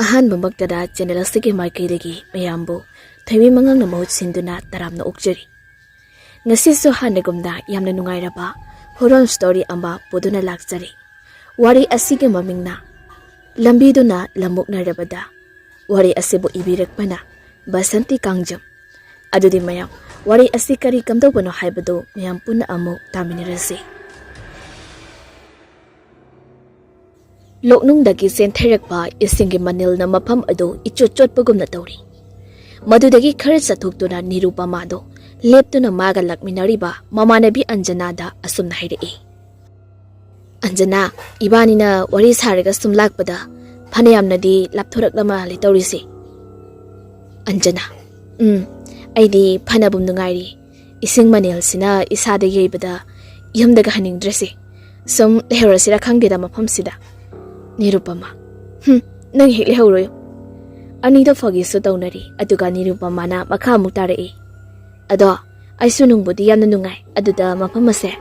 ꯑꯍꯥꯟꯕ ꯃꯛꯇꯗ ꯆꯦꯅꯦꯜ ꯑꯁꯤꯒꯤ ꯃꯥꯏꯀꯩꯗꯒꯤ ꯃꯌꯥꯝꯕꯨ ꯊꯣꯏꯕꯤ ꯃꯉꯥꯡꯅ ꯃꯍꯨꯠ ꯁꯤꯟꯗꯨꯅ ꯇꯔꯥꯝꯅ ꯑꯣꯛꯆꯔꯤ꯫ ꯉꯁꯤꯁꯨ ꯍꯥꯟꯅꯒꯨꯝꯅ ꯌꯥꯝꯅ ꯅꯨꯡꯉꯥꯏꯔꯕ ꯍꯣꯔꯣꯔ ꯁ꯭ꯇꯣꯔꯤ ꯑꯃ ꯄꯨꯗꯨꯅ ꯂꯥꯛꯆꯔꯤ꯫ ꯋꯥꯔꯤ ꯑꯁꯤꯒꯤ ꯃꯃꯤꯡꯅ ꯂꯝꯕꯤꯗꯨꯅ ꯂꯝꯃꯨꯛꯅꯔꯕꯗ, ꯋꯥꯔꯤ ꯑꯁꯤꯕꯨ ꯏꯕꯤꯔꯛꯄꯅ ꯕꯥꯁꯟꯇꯤ ꯀꯥꯡꯖꯝ꯫ ꯑꯗꯨꯗꯤ ꯃꯌꯥꯝ ꯋꯥꯔꯤ ꯑꯁꯤ ꯀꯔꯤ ꯀꯝꯗꯧꯕꯅꯣ ꯍꯥꯏꯕꯗꯨ ꯃꯌꯥꯝ ꯄꯨꯟꯅ ꯑꯃꯨꯛ ꯇꯥꯃꯤꯟꯅꯔꯁꯤ꯫ ꯂꯣꯛꯅꯨꯡꯗꯒꯤ ꯆꯦꯟꯊꯔꯛꯄ ꯏꯁꯤꯡꯒꯤ ꯃꯅꯤꯜꯅ ꯃꯐꯝ ꯑꯗꯨ ꯏꯆꯣꯠ ꯆꯣꯠꯄꯒꯨꯝꯅ ꯇꯧꯔꯤ꯫ ꯃꯗꯨꯗꯒꯤ ꯈꯔ ꯆꯠꯊꯣꯛꯇꯨꯅ ꯅꯤꯔꯨꯄꯃꯥꯗꯣ ꯂꯦꯞꯇꯨꯅ ꯃꯥꯒ ꯂꯥꯛꯃꯤꯟꯅꯔꯤꯕ ꯃꯃꯥꯟꯅꯕꯤ ꯑꯟꯖꯅꯥꯗ ꯑꯁꯨꯝꯅ ꯍꯥꯏꯔꯛꯏ꯫ "ꯑꯟꯖꯅꯥ, ꯏꯕꯥꯅꯤꯅ ꯋꯥꯔꯤ ꯁꯥꯔꯒ ꯁꯨꯝ ꯂꯥꯛꯄꯗ ꯐꯅꯌꯥꯝꯅꯗꯤ ꯂꯥꯞꯊꯣꯔꯛꯂ ꯃꯥꯜꯂꯦ ꯇꯧꯔꯤꯁꯦ." ꯑꯟꯖꯅꯥ: ꯑꯩꯗꯤ ꯐꯅꯕꯨꯝ ꯅꯨꯡꯉꯥꯏꯔꯤ꯫ ꯏꯁꯤꯡ ꯃꯅꯤꯜꯁꯤꯅ ꯏꯁꯥꯗ ꯌꯩꯕꯗ ꯌꯨꯝꯗꯒ ꯍꯟꯅꯤꯡꯗ꯭ꯔꯦꯁꯦ꯫ ꯁꯨꯝ ꯂꯩꯍꯧꯔꯁꯤꯔ ꯈꯪꯗꯦꯗ ꯃꯐꯝꯁꯤꯗ꯫ ꯅꯤꯔꯨꯄꯃꯥ: ꯅꯪ ꯍꯦꯛ ꯂꯩꯍꯧꯔꯣꯌꯣ꯫ ꯑꯅꯤꯗꯣ ꯐꯥꯒꯤꯁꯨ ꯇꯧꯅꯔꯤ, ꯑꯗꯨꯒ ꯅꯤꯔꯨꯄꯃꯥꯅ ꯃꯈꯥ ꯑꯃꯨꯛ ꯇꯥꯔꯛꯏ꯫ "ꯑꯗꯣ ꯑꯩꯁꯨ ꯅꯨꯡꯕꯨꯗꯤ ꯌꯥꯝꯅ ꯅꯨꯡꯉꯥꯏ, ꯑꯗꯨꯗ ꯃꯐꯝ ꯑꯁꯦ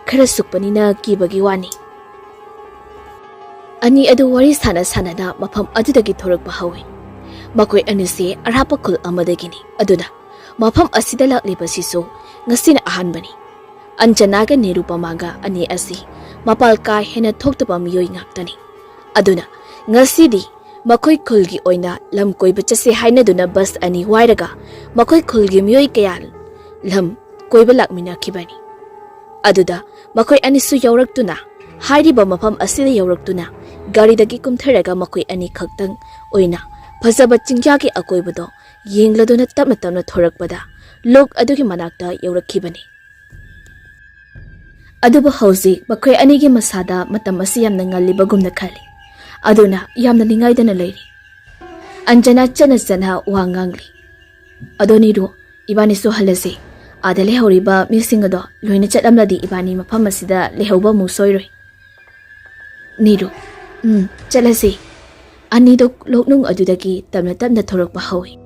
ꯈꯔ ꯁꯨꯛꯄꯅꯤꯅ ꯀꯤꯕꯒꯤ ꯋꯥꯅꯤ." ꯑꯅꯤ ꯑꯗꯨ ꯋꯥꯔꯤ ꯁꯥꯟꯅ ꯃꯐꯝ ꯑꯗꯨꯗꯒꯤ ꯊꯣꯔꯛꯄ ꯍꯧꯏ꯫ ꯃꯈꯣꯏ ꯑꯅꯤꯁꯤ ꯑꯔꯥꯞꯄ ꯈꯨꯜ ꯑꯃꯗꯒꯤꯅꯤ, ꯑꯗꯨꯅ ꯃꯐꯝ ꯑꯁꯤꯗ ꯂꯥꯛꯂꯤꯕꯁꯤꯁꯨ ꯉꯁꯤꯅ ꯑꯍꯥꯟꯕꯅꯤ꯫ ꯑꯟꯖꯅꯥꯒ ꯅꯤꯔꯨꯄꯃꯥꯒ ꯑꯅꯤ ꯑꯁꯤ ꯃꯄꯥꯜ ꯀꯥ ꯍꯦꯟꯅ ꯊꯣꯛꯇꯕ ꯃꯤꯑꯣꯏ ꯉꯥꯛꯇꯅꯤ꯫ ꯑꯗꯨꯅ ꯉꯁꯤꯗꯤ ꯃꯈꯣꯏ ꯈꯨꯜꯒꯤ ꯑꯣꯏꯅ ꯂꯝ ꯀꯣꯏꯕ ꯆꯠꯁꯦ ꯍꯥꯏꯅꯗꯨꯅ ꯕꯁ ꯑꯅꯤ ꯋꯥꯏꯔꯒ ꯃꯈꯣꯏ ꯈꯨꯜꯒꯤ ꯃꯤꯑꯣꯏ ꯀꯌꯥ ꯂꯝ ꯀꯣꯏꯕ ꯂꯥꯛꯃꯤꯟꯅꯈꯤꯕꯅꯤ꯫ ꯑꯗꯨꯗ ꯃꯈꯣꯏ ꯑꯅꯤꯁꯨ ꯌꯧꯔꯛꯇꯨꯅ, ꯍꯥꯏꯔꯤꯕ ꯃꯐꯝ ꯑꯁꯤꯗ ꯌꯧꯔꯛꯇꯨꯅ ꯒꯥꯔꯤꯗꯒꯤ ꯀꯨꯝꯊꯔꯒ ꯃꯈꯣꯏ ꯑꯅꯤ ꯈꯛꯇꯪ ꯑꯣꯏꯅ ꯐꯖꯕ ꯆꯤꯡꯌꯥꯒꯤ ꯑꯀꯣꯏꯕꯗꯣ ꯌꯦꯡꯂꯗꯨꯅ ꯇꯞꯅ ꯇꯞꯅ ꯊꯣꯔꯛꯄꯗ ꯂꯣꯛ ꯑꯗꯨꯒꯤ ꯃꯅꯥꯛꯇ ꯌꯧꯔꯛꯈꯤꯕꯅꯤ꯫ ꯑꯗꯨꯕꯨ ꯍꯧꯖꯤꯛ ꯃꯈꯣꯏ ꯑꯅꯤꯒꯤ ꯃꯁꯥꯗ ꯃꯇꯝ ꯑꯁꯤ ꯌꯥꯝꯅ ꯉꯜꯂꯤꯕꯒꯨꯝꯅ ꯈꯜꯂꯤ, ꯑꯗꯨꯅ ꯌꯥꯝꯅ ꯅꯤꯡꯉꯥꯏꯗꯅ ꯂꯩꯔꯤ꯫ ꯑꯟꯖꯅꯥ ꯆꯠꯅ ꯋꯥ ꯉꯥꯡꯂꯤ꯫ "ꯑꯗꯣ ꯅꯤꯔꯨ, ꯏꯕꯥꯅꯤꯁꯨ ꯍꯜꯂꯁꯤ꯫ ꯑꯥꯗ ꯂꯩꯍꯧꯔꯤꯕ ꯃꯤꯁꯤꯡ ꯑꯗꯣ ꯂꯣꯏꯅ ꯆꯠꯂꯝꯂꯗꯤ ꯏꯕꯥꯅꯤ ꯃꯐꯝ ꯑꯁꯤꯗ ꯂꯩꯍꯧꯕ ꯑꯃꯨꯛ ꯁꯣꯏꯔꯣꯏ." ꯅꯤꯔꯨ: ꯆꯠꯂꯁꯤ꯫ ꯑꯅꯤꯗꯣ ꯂꯣꯛꯅꯨꯡ ꯑꯗꯨꯗꯒꯤ ꯇꯞꯅ ꯇꯞꯅ ꯊꯣꯔꯛꯄ ꯍꯧꯏ꯫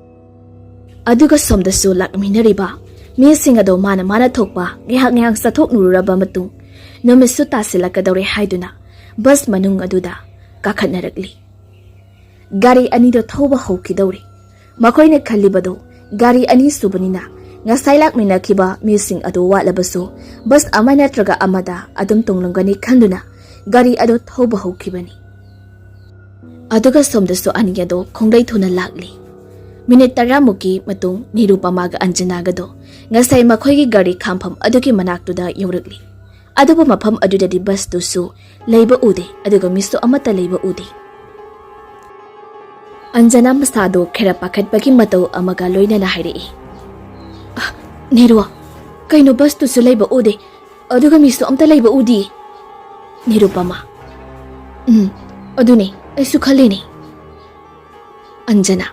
ꯑꯗꯨꯒ ꯁꯣꯝꯗꯁꯨ ꯂꯥꯛꯃꯤꯟꯅꯔꯤꯕ ꯃꯤꯁꯤꯡ ꯑꯗꯣ ꯃꯥꯅ ꯊꯣꯛꯄ ꯉꯥꯏꯍꯥꯛ ꯆꯠꯊꯣꯛꯅꯔꯨꯔꯕ ꯃꯇꯨꯡ ꯅꯨꯃꯤꯠꯁꯨ ꯇꯥꯁꯤꯜꯂꯛꯀꯗꯧꯔꯦ ꯍꯥꯏꯗꯨꯅ ꯕꯁ ꯃꯅꯨꯡ ꯑꯗꯨꯗ ꯀꯥꯈꯠꯅꯔꯛꯂꯤ꯫ ꯒꯥꯔꯤ ꯑꯅꯤꯗꯣ ꯊꯧꯕ ꯍꯧꯈꯤꯗꯧꯔꯦ꯫ ꯃꯈꯣꯏꯅ ꯈꯜꯂꯤꯕꯗꯣ ꯒꯥꯔꯤ ꯑꯅꯤ ꯁꯨꯕꯅꯤꯅ ꯉꯁꯥꯏ ꯂꯥꯛꯃꯤꯟꯅꯈꯤꯕ ꯃꯤꯁꯤꯡ ꯑꯗꯨ ꯋꯥꯠꯂꯕꯁꯨ ꯕꯁ ꯑꯃ ꯅꯠꯇ꯭ꯔꯒ ꯑꯃꯗ ꯑꯗꯨꯝ ꯇꯣꯡꯂꯝꯒꯅꯤ ꯈꯟꯗꯨꯅ ꯒꯥꯔꯤ ꯑꯗꯨ ꯊꯧꯕ ꯍꯧꯈꯤꯕꯅꯤ꯫ ꯑꯗꯨꯒ ꯁꯣꯝꯗꯁꯨ ꯑꯅꯤ ꯑꯗꯣ ꯈꯣꯡꯗꯩ ꯊꯨꯅ ꯂꯥꯛꯂꯤ꯫ ꯃꯤꯅꯤꯠ 10ꯃꯨꯛꯀꯤ ꯃꯇꯨꯡ ꯅꯤꯔꯨꯄꯃꯥꯒ ꯑꯟꯖꯅꯥꯒꯗꯣ ꯉꯁꯥꯏ ꯃꯈꯣꯏꯒꯤ ꯒꯥꯔꯤ ꯈꯥꯝꯐꯝ ꯑꯗꯨꯒꯤ ꯃꯅꯥꯛꯇꯨꯗ ꯌꯧꯔꯛꯂꯤ꯫ ꯑꯗꯨꯕꯨ ꯃꯐꯝ ꯑꯗꯨꯗꯗꯤ ꯕꯁꯇꯨꯁꯨ ꯂꯩꯕ ꯎꯗꯦ, ꯑꯗꯨꯒ ꯃꯤꯁꯨ ꯑꯃꯠꯇ ꯂꯩꯕ ꯎꯗꯦ꯫ ꯑꯟꯖꯅꯥ ꯃꯁꯥꯗꯣ ꯈꯔ ꯄꯥꯈꯠꯄꯒꯤ ꯃꯇꯧ ꯑꯃꯒ ꯂꯣꯏꯅꯅ ꯍꯥꯏꯔꯛꯏ꯫ "ꯅꯤꯔꯨ, ꯀꯩꯅꯣ ꯕꯁꯇꯨꯁꯨ ꯂꯩꯕ ꯎꯗꯦ, ꯑꯗꯨꯒ ꯃꯤꯁꯨ ꯑꯝꯇ ꯂꯩꯕ ꯎꯗꯦ." ꯅꯤꯔꯨꯄꯃꯥ: "ꯑꯗꯨꯅꯦ ꯑꯩꯁꯨ ꯈꯜꯂꯤꯅꯦ." ꯑꯟꯖꯅꯥ: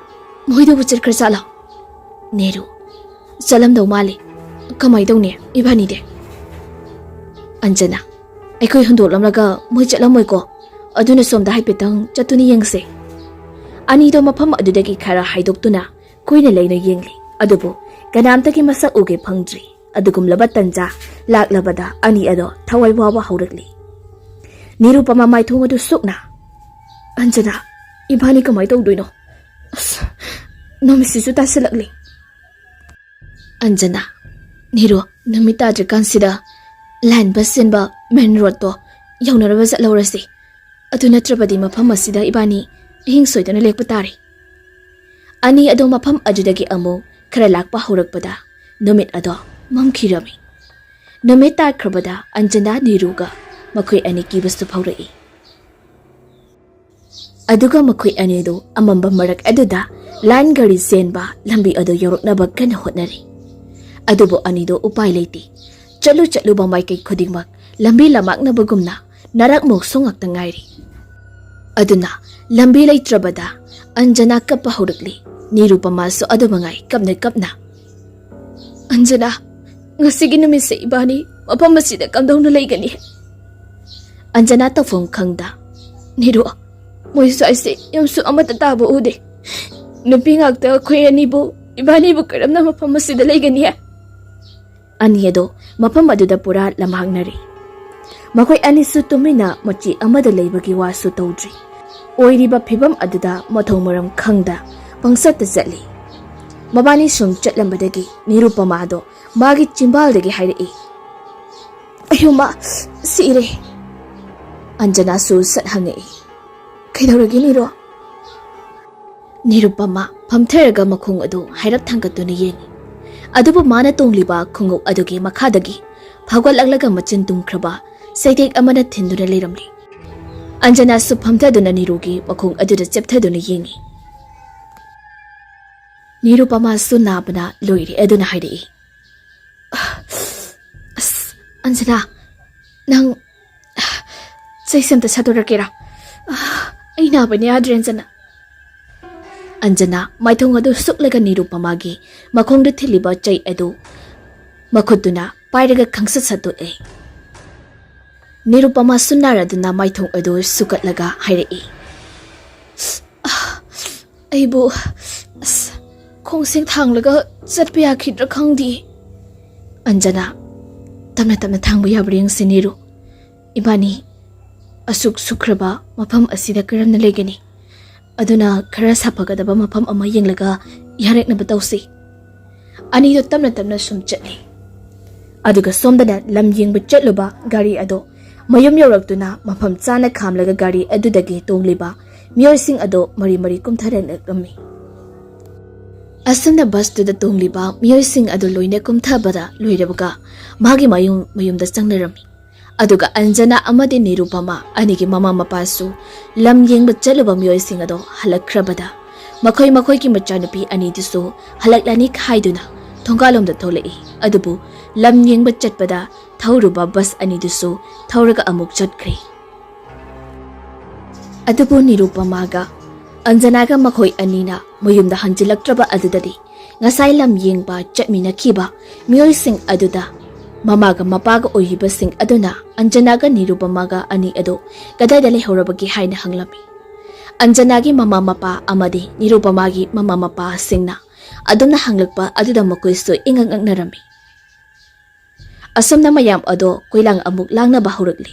"ꯃꯣꯏꯗꯨꯕꯨ ꯆꯠꯈ꯭ꯔ ꯆꯠꯂꯣ." ꯅꯤꯔꯨ: "ꯆꯠꯂꯝꯗꯧ ꯃꯥꯜꯂꯤ꯫ ꯀꯃꯥꯏ ꯇꯧꯅꯤ ꯏꯕꯥꯅꯤꯗꯤ?" ꯑꯟꯖꯅꯥ: "ꯑꯩꯈꯣꯏ ꯍꯨꯟꯗꯣꯛꯂꯝꯂꯒ ꯃꯣꯏ ꯆꯠꯂꯝꯃꯣꯏꯀꯣ, ꯑꯗꯨꯅ ꯁꯣꯝꯗ ꯍꯥꯏꯐꯦꯠꯇꯪ ꯆꯠꯇꯨꯅ ꯌꯦꯡꯁꯦ." ꯑꯅꯤꯗꯣ ꯃꯐꯝ ꯑꯗꯨꯗꯒꯤ ꯈꯔ ꯍꯥꯏꯗꯣꯛꯇꯨꯅ ꯀꯨꯏꯅ ꯂꯩꯅ ꯌꯦꯡꯂꯤ, ꯑꯗꯨꯕꯨ ꯀꯅꯥꯝꯇꯒꯤ ꯃꯁꯛ ꯎꯒꯦ ꯐꯪꯗ꯭ꯔꯤ꯫ ꯑꯗꯨꯒꯨꯝꯂꯕ ꯇꯟꯖꯥ ꯂꯥꯛꯂꯕꯗ ꯑꯅꯤ ꯑꯗꯣ ꯊꯋꯥꯏ ꯋꯥꯕ ꯍꯧꯔꯛꯂꯤ꯫ ꯅꯤꯔꯨꯄꯃꯥ ꯃꯥꯏꯊꯣꯡ ꯑꯗꯨ ꯁꯨꯛꯅ, "ꯑꯟꯖꯅꯥ, ꯏꯕꯥꯅꯤ ꯀꯃꯥꯏ ꯇꯧꯗꯣꯏꯅꯣ? ꯅꯨꯃꯤꯠꯁꯤꯁꯨ ꯇꯥꯁꯤꯜꯂꯛꯂꯤ." ꯑꯟꯖꯅꯥ: "ꯅꯤꯔꯨ, ꯅꯨꯃꯤꯠ ꯇꯥꯗ꯭ꯔꯤꯀꯥꯟꯁꯤꯗ ꯂꯥꯏꯟ ꯕꯁ ꯆꯦꯟꯕ ꯃꯦꯟ ꯔꯣꯗꯇꯣ ꯌꯧꯅꯔꯕ ꯆꯠꯍꯧꯔꯁꯤ꯫ ꯑꯗꯨ ꯅꯠꯇ꯭ꯔꯕꯗꯤ ꯃꯐꯝ ꯑꯁꯤꯗ ꯏꯕꯥꯅꯤ ꯑꯍꯤꯡ ꯁꯣꯏꯗꯅ ꯂꯦꯛꯄ ꯇꯥꯔꯦ." ꯑꯅꯤ ꯑꯗꯣ ꯃꯐꯝ ꯑꯗꯨꯗꯒꯤ ꯑꯃꯨꯛ ꯈꯔ ꯂꯥꯛꯄ ꯍꯧꯔꯛꯄꯗ ꯅꯨꯃꯤꯠ ꯑꯗꯣ ꯃꯝꯈꯤꯔꯝꯃꯤ꯫ ꯅꯨꯃꯤꯠ ꯇꯥꯈ꯭ꯔꯕꯗ ꯑꯟꯖꯅꯥ ꯅꯤꯔꯨꯒ ꯃꯈꯣꯏ ꯑꯅꯤ ꯀꯤꯕꯁꯨ ꯐꯥꯎꯔꯛꯏ꯫ ꯑꯗꯨꯒ ꯃꯈꯣꯏ ꯑꯅꯤꯗꯨ ꯑꯃꯝꯕ ꯃꯔꯛ ꯑꯗꯨꯗ ꯂꯥꯏꯟ ꯒꯥꯔꯤ ꯆꯦꯟꯕ ꯂꯝꯕꯤ ꯑꯗꯨ ꯌꯧꯔꯛꯅꯕ ꯀꯟꯅ ꯍꯣꯠꯅꯔꯤ꯫ ꯑꯗꯨꯕꯨ ꯑꯅꯤꯗꯣ ꯎꯄꯥꯏ ꯂꯩꯇꯦ꯫ ꯆꯠꯂꯨꯕ ꯃꯥꯏꯀꯩ ꯈꯨꯗꯤꯡꯃꯛ ꯂꯝꯕꯤ ꯂꯝꯃꯥꯛꯅꯕꯒꯨꯝꯅ ꯅꯔꯛ ꯃꯣꯛꯁꯨ ꯉꯥꯛꯇ ꯉꯥꯏꯔꯤ꯫ ꯑꯗꯨꯅ ꯂꯝꯕꯤ ꯂꯩꯇ꯭ꯔꯕꯗ ꯑꯟꯖꯅꯥ ꯀꯞꯄ ꯍꯧꯔꯛꯂꯤ꯫ ꯅꯤꯔꯨꯄꯃꯥꯁꯨ ꯑꯗꯨꯃꯉꯥꯏ ꯀꯞꯅ, "ꯑꯟꯖꯅꯥ, ꯉꯁꯤꯒꯤ ꯅꯨꯃꯤꯠꯁꯦ ꯏꯕꯥꯅꯤ ꯃꯐꯝ ꯑꯁꯤꯗ ꯀꯝꯗꯧꯅ ꯂꯩꯒꯅꯤ?" ꯑꯟꯖꯅꯥ ꯇꯧꯐꯝ ꯈꯪꯗ, "ꯅꯤꯔꯨ, ꯃꯣꯏꯁꯨ ꯑꯩꯁꯦ ꯌꯨꯝꯁꯨ ꯑꯃꯠꯇ ꯇꯥꯕ ꯎꯗꯦ꯫ ꯅꯨꯄꯤ ꯉꯥꯛꯇ ꯑꯩꯈꯣꯏ ꯑꯅꯤꯕꯨ ꯏꯕꯥꯅꯤꯕꯨ ꯀꯔꯝꯅ ꯃꯐꯝ ꯑꯁꯤꯗ ꯂꯩꯒꯅꯤ?" ꯑꯅꯤ ꯑꯗꯣ ꯃꯐꯝ ꯑꯗꯨꯗ ꯄꯨꯔꯥ ꯂꯝꯍꯥꯡꯅꯔꯤ꯫ ꯃꯈꯣꯏ ꯑꯅꯤꯁꯨ ꯇꯨꯃꯤꯟꯅ ꯃꯆꯤ ꯑꯃꯗ ꯂꯩꯕꯒꯤ ꯋꯥꯁꯨ ꯇꯧꯗ꯭ꯔꯤ꯫ ꯑꯣꯏꯔꯤꯕ ꯐꯤꯕꯝ ꯑꯗꯨꯗ ꯃꯊꯧ ꯃꯔꯝ ꯈꯪꯗ ꯄꯪꯆꯠꯇ ꯆꯠꯂꯤ꯫ ꯃꯕꯥꯅꯤ ꯁꯨꯝ ꯆꯠꯂꯝꯕꯗꯒꯤ ꯅꯤꯔꯨꯄꯃꯥꯗꯣ ꯃꯥꯒꯤ ꯆꯤꯝꯕꯥꯜꯗꯒꯤ ꯍꯥꯏꯔꯛꯏ, "ꯑꯌꯨꯃ ꯁꯤꯔꯦ." ꯑꯟꯖꯅꯥꯁꯨ ꯁꯠ ꯍꯪꯉꯛꯏ, "ꯀꯩꯗꯧꯔꯒꯦ ꯅꯤꯔꯣ?" ꯅꯤꯔꯨꯄꯃꯥ ꯐꯝꯊꯔꯒ ꯃꯈꯣꯡ ꯑꯗꯨ ꯍꯥꯏꯔꯞ ꯊꯥꯡꯒꯠꯇꯨꯅ ꯌꯦꯡꯉꯤ꯫ ꯑꯗꯨꯕꯨ ꯃꯥꯅ ꯇꯣꯡꯂꯤꯕ ꯈꯣꯡꯎꯞ ꯑꯗꯨꯒꯤ ꯃꯈꯥꯗꯒꯤ ꯐꯥꯎꯒꯠꯂꯛꯂꯒ ꯃꯆꯤꯟ ꯇꯨꯝꯈ꯭ꯔꯕ ꯆꯩꯇꯦꯛ ꯑꯃꯅ ꯊꯤꯟꯗꯨꯅ ꯂꯩꯔꯝꯂꯤ꯫ ꯑꯟꯖꯅꯥꯁꯨ ꯐꯝꯊꯗꯨꯅ ꯅꯤꯔꯨꯒꯤ ꯃꯈꯣꯡ ꯑꯗꯨꯗ ꯆꯦꯞꯊꯗꯨꯅ ꯌꯦꯡꯉꯤ꯫ ꯅꯤꯔꯨꯄꯃꯥꯁꯨ ꯅꯥꯕꯅ ꯂꯣꯏꯔꯦ ꯑꯗꯨꯅ ꯍꯥꯏꯔꯛꯏ, "ꯑꯁ ꯑꯟꯖꯅꯥ, ꯅꯪ ꯆꯩꯁꯦ ꯑꯝꯇ ꯁꯥꯗꯣꯔꯛꯀꯦꯔꯥ? ꯑꯩ ꯅꯥꯕꯅ ꯌꯥꯗ꯭ꯔꯦ ꯑꯟꯖꯅꯥ." ꯑꯟꯖꯅꯥ ꯃꯥꯏꯊꯣꯡ ꯑꯗꯨ ꯁꯨꯛꯂꯒ ꯅꯤꯔꯨꯄꯃꯥꯒꯤ ꯃꯈꯣꯡꯗ ꯊꯤꯜꯂꯤꯕ ꯆꯩ ꯑꯗꯨ ꯃꯈꯨꯠꯇꯨꯅ ꯄꯥꯏꯔꯒ ꯈꯪꯁꯠ ꯁꯠꯇꯣꯛꯑꯦ꯫ ꯅꯤꯔꯨꯄꯃꯥꯁꯨ ꯅꯥꯔꯗꯨꯅ ꯃꯥꯏꯊꯣꯡ ꯑꯗꯨ ꯁꯨꯀꯠꯂꯒ ꯍꯥꯏꯔꯛꯏ, "ꯑꯩꯕꯨ ꯈꯣꯡꯁꯦꯡ ꯊꯥꯡꯂꯒ ꯆꯠꯄ ꯌꯥꯈꯤꯗ꯭ꯔꯥ ꯈꯪꯗꯦ." "ꯑꯟꯖꯅꯥ, ꯇꯞꯅ ꯇꯞꯅ ꯊꯥꯡꯕ ꯌꯥꯕ꯭ꯔꯥ ꯌꯦꯡꯁꯤ ꯅꯤꯔꯨ꯫ ꯏꯕꯥꯅꯤ ꯑꯁꯨꯛ ꯁꯨꯈ꯭ꯔꯕ ꯃꯐꯝ ꯑꯁꯤꯗ ꯀꯔꯝꯅ ꯂꯩꯒꯅꯤ? ꯑꯗꯨꯅ ꯈꯔ ꯁꯥꯐꯒꯗꯕ ꯃꯐꯝ ꯑꯃ ꯌꯦꯡꯂꯒ ꯌꯥꯔꯛꯅꯕ ꯇꯧꯁꯤ." ꯑꯅꯤꯗꯣ ꯇꯞꯅ ꯇꯞꯅ ꯁꯨꯝ ꯆꯠꯂꯤ꯫ ꯑꯗꯨꯒ ꯁꯣꯝꯗꯅ ꯂꯝ ꯌꯦꯡꯕ ꯆꯠꯂꯨꯕ ꯒꯥꯔꯤ ꯑꯗꯣ ꯃꯌꯨꯝ ꯌꯧꯔꯛꯇꯨꯅ ꯃꯐꯝ ꯆꯥꯅ ꯈꯥꯝꯂꯒ ꯒꯥꯔꯤ ꯑꯗꯨꯗꯒꯤ ꯇꯣꯡꯂꯤꯕ ꯃꯤꯑꯣꯏꯁꯤꯡ ꯑꯗꯣ ꯃꯔꯤ ꯃꯔꯤ ꯀꯨꯝꯊꯔꯛꯂꯝꯃꯤ꯫ ꯑꯁꯨꯝꯅ ꯕꯁꯇꯨꯗ ꯇꯣꯡꯂꯤꯕ ꯃꯤꯑꯣꯏꯁꯤꯡ ꯑꯗꯨ ꯂꯣꯏꯅ ꯀꯨꯝꯊꯕꯗ ꯂꯣꯏꯔꯕꯒ ꯃꯥꯒꯤ ꯃꯌꯨꯝꯗ ꯆꯪꯅꯔꯝꯃꯤ꯫ ꯑꯗꯨꯒ ꯑꯟꯖꯅꯥ ꯑꯃꯗꯤ ꯅꯤꯔꯨꯄꯃꯥ ꯑꯅꯤꯒꯤ ꯃꯃꯥ ꯃꯄꯥꯁꯨ ꯂꯝ ꯌꯦꯡꯕ ꯆꯠꯂꯨꯕ ꯃꯤꯑꯣꯏꯁꯤꯡ ꯑꯗꯣ ꯍꯜꯂꯛꯈ꯭ꯔꯕꯗ ꯃꯈꯣꯏꯒꯤ ꯃꯆꯥꯅꯨꯄꯤ ꯑꯅꯤꯗꯨꯁꯨ ꯍꯜꯂꯛꯂꯅꯤ ꯈꯥꯏꯗꯨꯅ ꯊꯣꯡꯒꯥꯜꯂꯣꯝꯗ ꯊꯣꯛꯂꯛꯏ꯫ ꯑꯗꯨꯕꯨ ꯂꯝ ꯌꯦꯡꯕ ꯆꯠꯄꯗ ꯊꯧꯔꯨꯕ ꯕꯁ ꯑꯅꯤꯗꯨꯁꯨ ꯊꯧꯔꯒ ꯑꯃꯨꯛ ꯆꯠꯈ꯭ꯔꯦ꯫ ꯑꯗꯨꯕꯨ ꯅꯤꯔꯨꯄꯃꯥꯒ ꯑꯟꯖꯅꯥꯒ ꯃꯈꯣꯏ ꯑꯅꯤꯅ ꯃꯌꯨꯝꯗ ꯍꯟꯖꯤꯜꯂꯛꯇ꯭ꯔꯕ ꯑꯗꯨꯗꯗꯤ ꯉꯁꯥꯏ ꯂꯝ ꯌꯦꯡꯕ ꯆꯠꯃꯤꯟꯅꯈꯤꯕ ꯃꯤꯑꯣꯏꯁꯤꯡ ꯑꯗꯨꯗ ꯃꯃꯥꯒ ꯃꯄꯥꯒ ꯑꯣꯏꯔꯤꯕꯁꯤꯡ ꯑꯗꯨꯅ ꯑꯟꯖꯅꯥꯒ ꯅꯤꯔꯨꯄꯃꯥꯒ ꯑꯅꯤ ꯑꯗꯨ ꯀꯗꯥꯏꯗ ꯂꯩꯍꯧꯔꯕꯒꯦ ꯍꯥꯏꯅ ꯍꯪꯂꯝꯃꯤ꯫ ꯑꯟꯖꯅꯥꯒꯤ ꯃꯃꯥ ꯃꯄꯥ ꯑꯃꯗꯤ ꯅꯤꯔꯨꯄꯃꯥꯒꯤ ꯃꯃꯥ ꯃꯄꯥꯁꯤꯡꯅ ꯑꯗꯨꯝꯅ ꯍꯪꯂꯛꯄ ꯑꯗꯨꯗ ꯃꯈꯣꯏꯁꯨ ꯏꯉꯛ ꯉꯛꯅꯔꯝꯃꯤ꯫ ꯑꯁꯨꯝꯅ ꯃꯌꯥꯝ ꯑꯗꯣ ꯀꯣꯏꯂꯥꯡ ꯑꯃꯨꯛ ꯂꯥꯡꯅꯕ ꯍꯧꯔꯛꯂꯤ꯫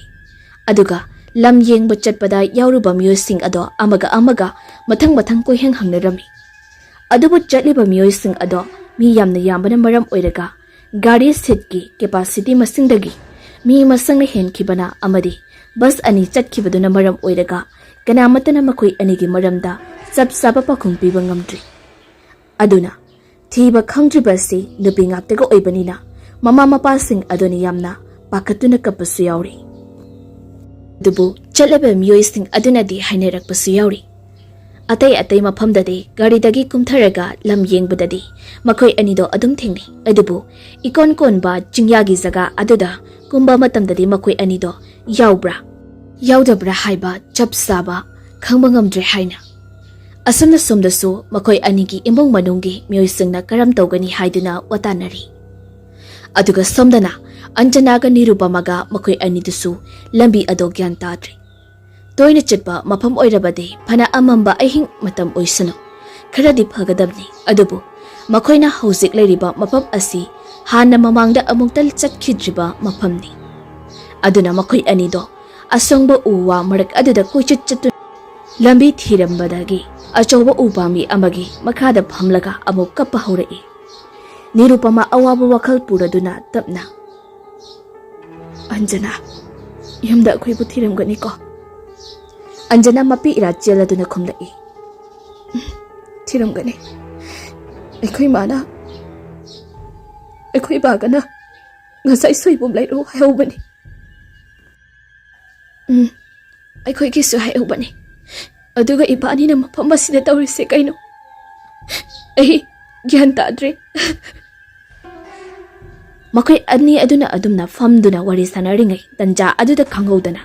ꯑꯗꯨꯒ ꯂꯝ ꯌꯦꯡꯕ ꯆꯠꯄꯗ ꯌꯥꯎꯔꯨꯕ ꯃꯤꯑꯣꯏꯁꯤꯡ ꯑꯗꯣ ꯑꯃꯒ ꯃꯊꯪ ꯃꯊꯪ ꯀꯣꯏꯍꯪ ꯍꯪꯅꯔꯝꯃꯤ꯫ ꯑꯗꯨꯕꯨ ꯆꯠꯂꯤꯕ ꯃꯤꯑꯣꯏꯁꯤꯡ ꯑꯗꯣ ꯃꯤ ꯌꯥꯝꯅ ꯌꯥꯝꯕꯅ ꯃꯔꯝ ꯑꯣꯏꯔꯒ ꯒꯥꯔꯤ ꯁꯤꯠꯀꯤ ꯀꯦꯄꯥꯁꯤꯇꯤ ꯃꯁꯤꯡꯗꯒꯤ ꯃꯤ ꯃꯁꯤꯡꯅ ꯍꯦꯟꯈꯤꯕꯅ ꯑꯃꯗꯤ ꯕꯁ ꯑꯅꯤ ꯆꯠꯈꯤꯕꯗꯨꯅ ꯃꯔꯝ ꯑꯣꯏꯔꯒ ꯀꯅꯥꯃꯠꯇꯅ ꯃꯈꯣꯏ ꯑꯅꯤꯒꯤ ꯃꯔꯝꯗ ꯆꯞ ꯆꯥꯕ ꯄꯥꯎꯈꯨꯝ ꯄꯤꯕ ꯉꯝꯗ꯭ꯔꯤ꯫ ꯑꯗꯨꯅ ꯊꯤꯕ ꯈꯪꯗ꯭ꯔꯤꯕ ꯑꯁꯤ ꯅꯨꯄꯤ ꯉꯥꯛꯇꯒ ꯑꯣꯏꯕꯅꯤꯅ ꯃꯃꯥ ꯃꯄꯥꯁꯤꯡ ꯑꯗꯨꯅ ꯌꯥꯝꯅ ꯄꯥꯈꯠꯇꯨꯅ ꯀꯞꯄꯁꯨ ꯌꯥꯎꯔꯤ꯫ ꯑꯗꯨꯕꯨ ꯆꯠꯂꯤꯕ ꯃꯤꯑꯣꯏꯁꯤꯡ ꯑꯗꯨꯅꯗꯤ ꯍꯥꯏꯅꯔꯛꯄꯁꯨ ꯌꯥꯎꯔꯤ, ꯑꯇꯩ ꯃꯐꯝꯗꯗꯤ ꯒꯥꯔꯤꯗꯒꯤ ꯀꯨꯝꯊꯔꯒ ꯂꯝ ꯌꯦꯡꯕꯗꯗꯤ ꯃꯈꯣꯏ ꯑꯅꯤꯗꯣ ꯑꯗꯨꯝ ꯊꯦꯡꯅꯩ꯫ ꯑꯗꯨꯕꯨ ꯏꯀꯣꯟ ꯀꯣꯟꯕ ꯆꯤꯡꯌꯥꯒꯤ ꯖꯒꯥ ꯑꯗꯨꯗ ꯀꯨꯝꯕ ꯃꯇꯝꯗꯗꯤ ꯃꯈꯣꯏ ꯑꯅꯤꯗꯣ ꯌꯥꯎꯕ꯭ꯔꯥ ꯌꯥꯎꯗꯕ꯭ꯔꯥ ꯍꯥꯏꯕ ꯆꯞ ꯆꯥꯕ ꯈꯪꯕ ꯉꯝꯗ꯭ꯔꯦ ꯍꯥꯏꯅ꯫ ꯑꯁꯨꯝꯅ ꯁꯣꯝꯗꯁꯨ ꯃꯈꯣꯏ ꯑꯅꯤꯒꯤ ꯏꯃꯨꯡ ꯃꯅꯨꯡꯒꯤ ꯃꯤꯑꯣꯏꯁꯤꯡꯅ ꯀꯔꯝ ꯇꯧꯒꯅꯤ ꯍꯥꯏꯗꯨꯅ ꯋꯥꯇꯥꯅꯔꯤ꯫ ꯑꯗꯨꯒ ꯁꯣꯝꯗꯅ ꯑꯟꯖꯅꯥꯒ ꯅꯤꯔꯨꯄꯃꯥꯒ ꯃꯈꯣꯏ ꯑꯅꯤꯗꯨꯁꯨ ꯂꯝꯕꯤ ꯑꯗꯣ ꯒ꯭ꯌꯥꯟ ꯇꯥꯗ꯭ꯔꯤ꯫ ꯇꯣꯏꯅ ꯆꯠꯄ ꯃꯐꯝ ꯑꯣꯏꯔꯕꯗꯤ ꯐꯅ ꯑꯃꯝꯕ ꯑꯍꯤꯡ ꯃꯇꯝ ꯑꯣꯏꯁꯅꯨ ꯈꯔꯗꯤ ꯐꯒꯗꯕꯅꯤ꯫ ꯑꯗꯨꯕꯨ ꯃꯈꯣꯏꯅ ꯍꯧꯖꯤꯛ ꯂꯩꯔꯤꯕꯃꯐꯝ ꯑꯁꯤ ꯍꯥꯟꯅ ꯃꯃꯥꯡꯗ ꯑꯃꯨꯛꯇ ꯆꯠꯈꯤꯗ꯭ꯔꯤꯕ ꯃꯐꯝꯅꯤ꯫ ꯑꯗꯨꯅ ꯃꯈꯣꯏ ꯑꯅꯤꯗꯣ ꯑꯁꯣꯡꯕ ꯎ ꯋꯥ ꯃꯔꯛ ꯑꯗꯨꯗ ꯀꯣꯏꯆꯠ ꯆꯠꯇꯨꯅ ꯂꯝꯕꯤ ꯊꯤꯔꯝꯕꯗꯒꯤ ꯑꯆꯧꯕ ꯎ ꯄꯥꯝꯕꯤ ꯑꯃꯒꯤ ꯃꯈꯥꯗ ꯐꯝꯂꯒ ꯑꯃꯨꯛ ꯀꯞꯄ ꯍꯧꯔꯛꯏ꯫ ꯅꯤꯔꯨꯄꯃꯥ ꯑꯋꯥꯕ ꯋꯥꯈꯜ ꯄꯨꯔꯗꯨꯅ ꯇꯞꯅ, "ꯑꯟꯖꯅꯥ, ꯌꯨꯝꯗ ꯑꯩꯈꯣꯏꯕꯨ ꯊꯤꯔꯝꯒꯅꯤꯀꯣ?" ꯑꯟꯖꯅꯥ ꯃꯄꯤ ꯏꯔꯥ ꯆꯦꯜꯂꯗꯨꯅ ꯈꯨꯝꯂꯛꯏ, "ꯊꯤꯔꯝꯒꯅꯤ. ꯑꯩꯈꯣꯏ ꯃꯥꯅ ꯑꯩꯈꯣꯏ ꯕꯥꯒꯅ ꯉꯁꯥꯏ ꯁꯣꯏꯕꯨꯝ ꯂꯩꯔꯛꯎ ꯍꯥꯏꯍꯧꯕꯅꯤ." "ꯑꯩꯈꯣꯏꯒꯤꯁꯨ ꯍꯥꯏꯍꯧꯕꯅꯤ. ꯑꯗꯨꯒ ꯏꯕꯥꯅꯤꯅ ꯃꯐꯝ ꯑꯁꯤꯗ ꯇꯧꯔꯤꯁꯦ ꯀꯩꯅꯣ? ꯑꯩ ꯒ꯭ꯌꯥꯟ ꯇꯥꯗ꯭ꯔꯦ." ꯃꯈꯣꯏ ꯑꯅꯤ ꯑꯗꯨꯅ ꯑꯗꯨꯝꯅ ꯐꯝꯗꯨꯅ ꯋꯥꯔꯤ ꯁꯥꯟꯅꯔꯤꯉꯩ ꯇꯟꯖꯥ ꯑꯗꯨꯗ ꯈꯪꯍꯧꯗꯅ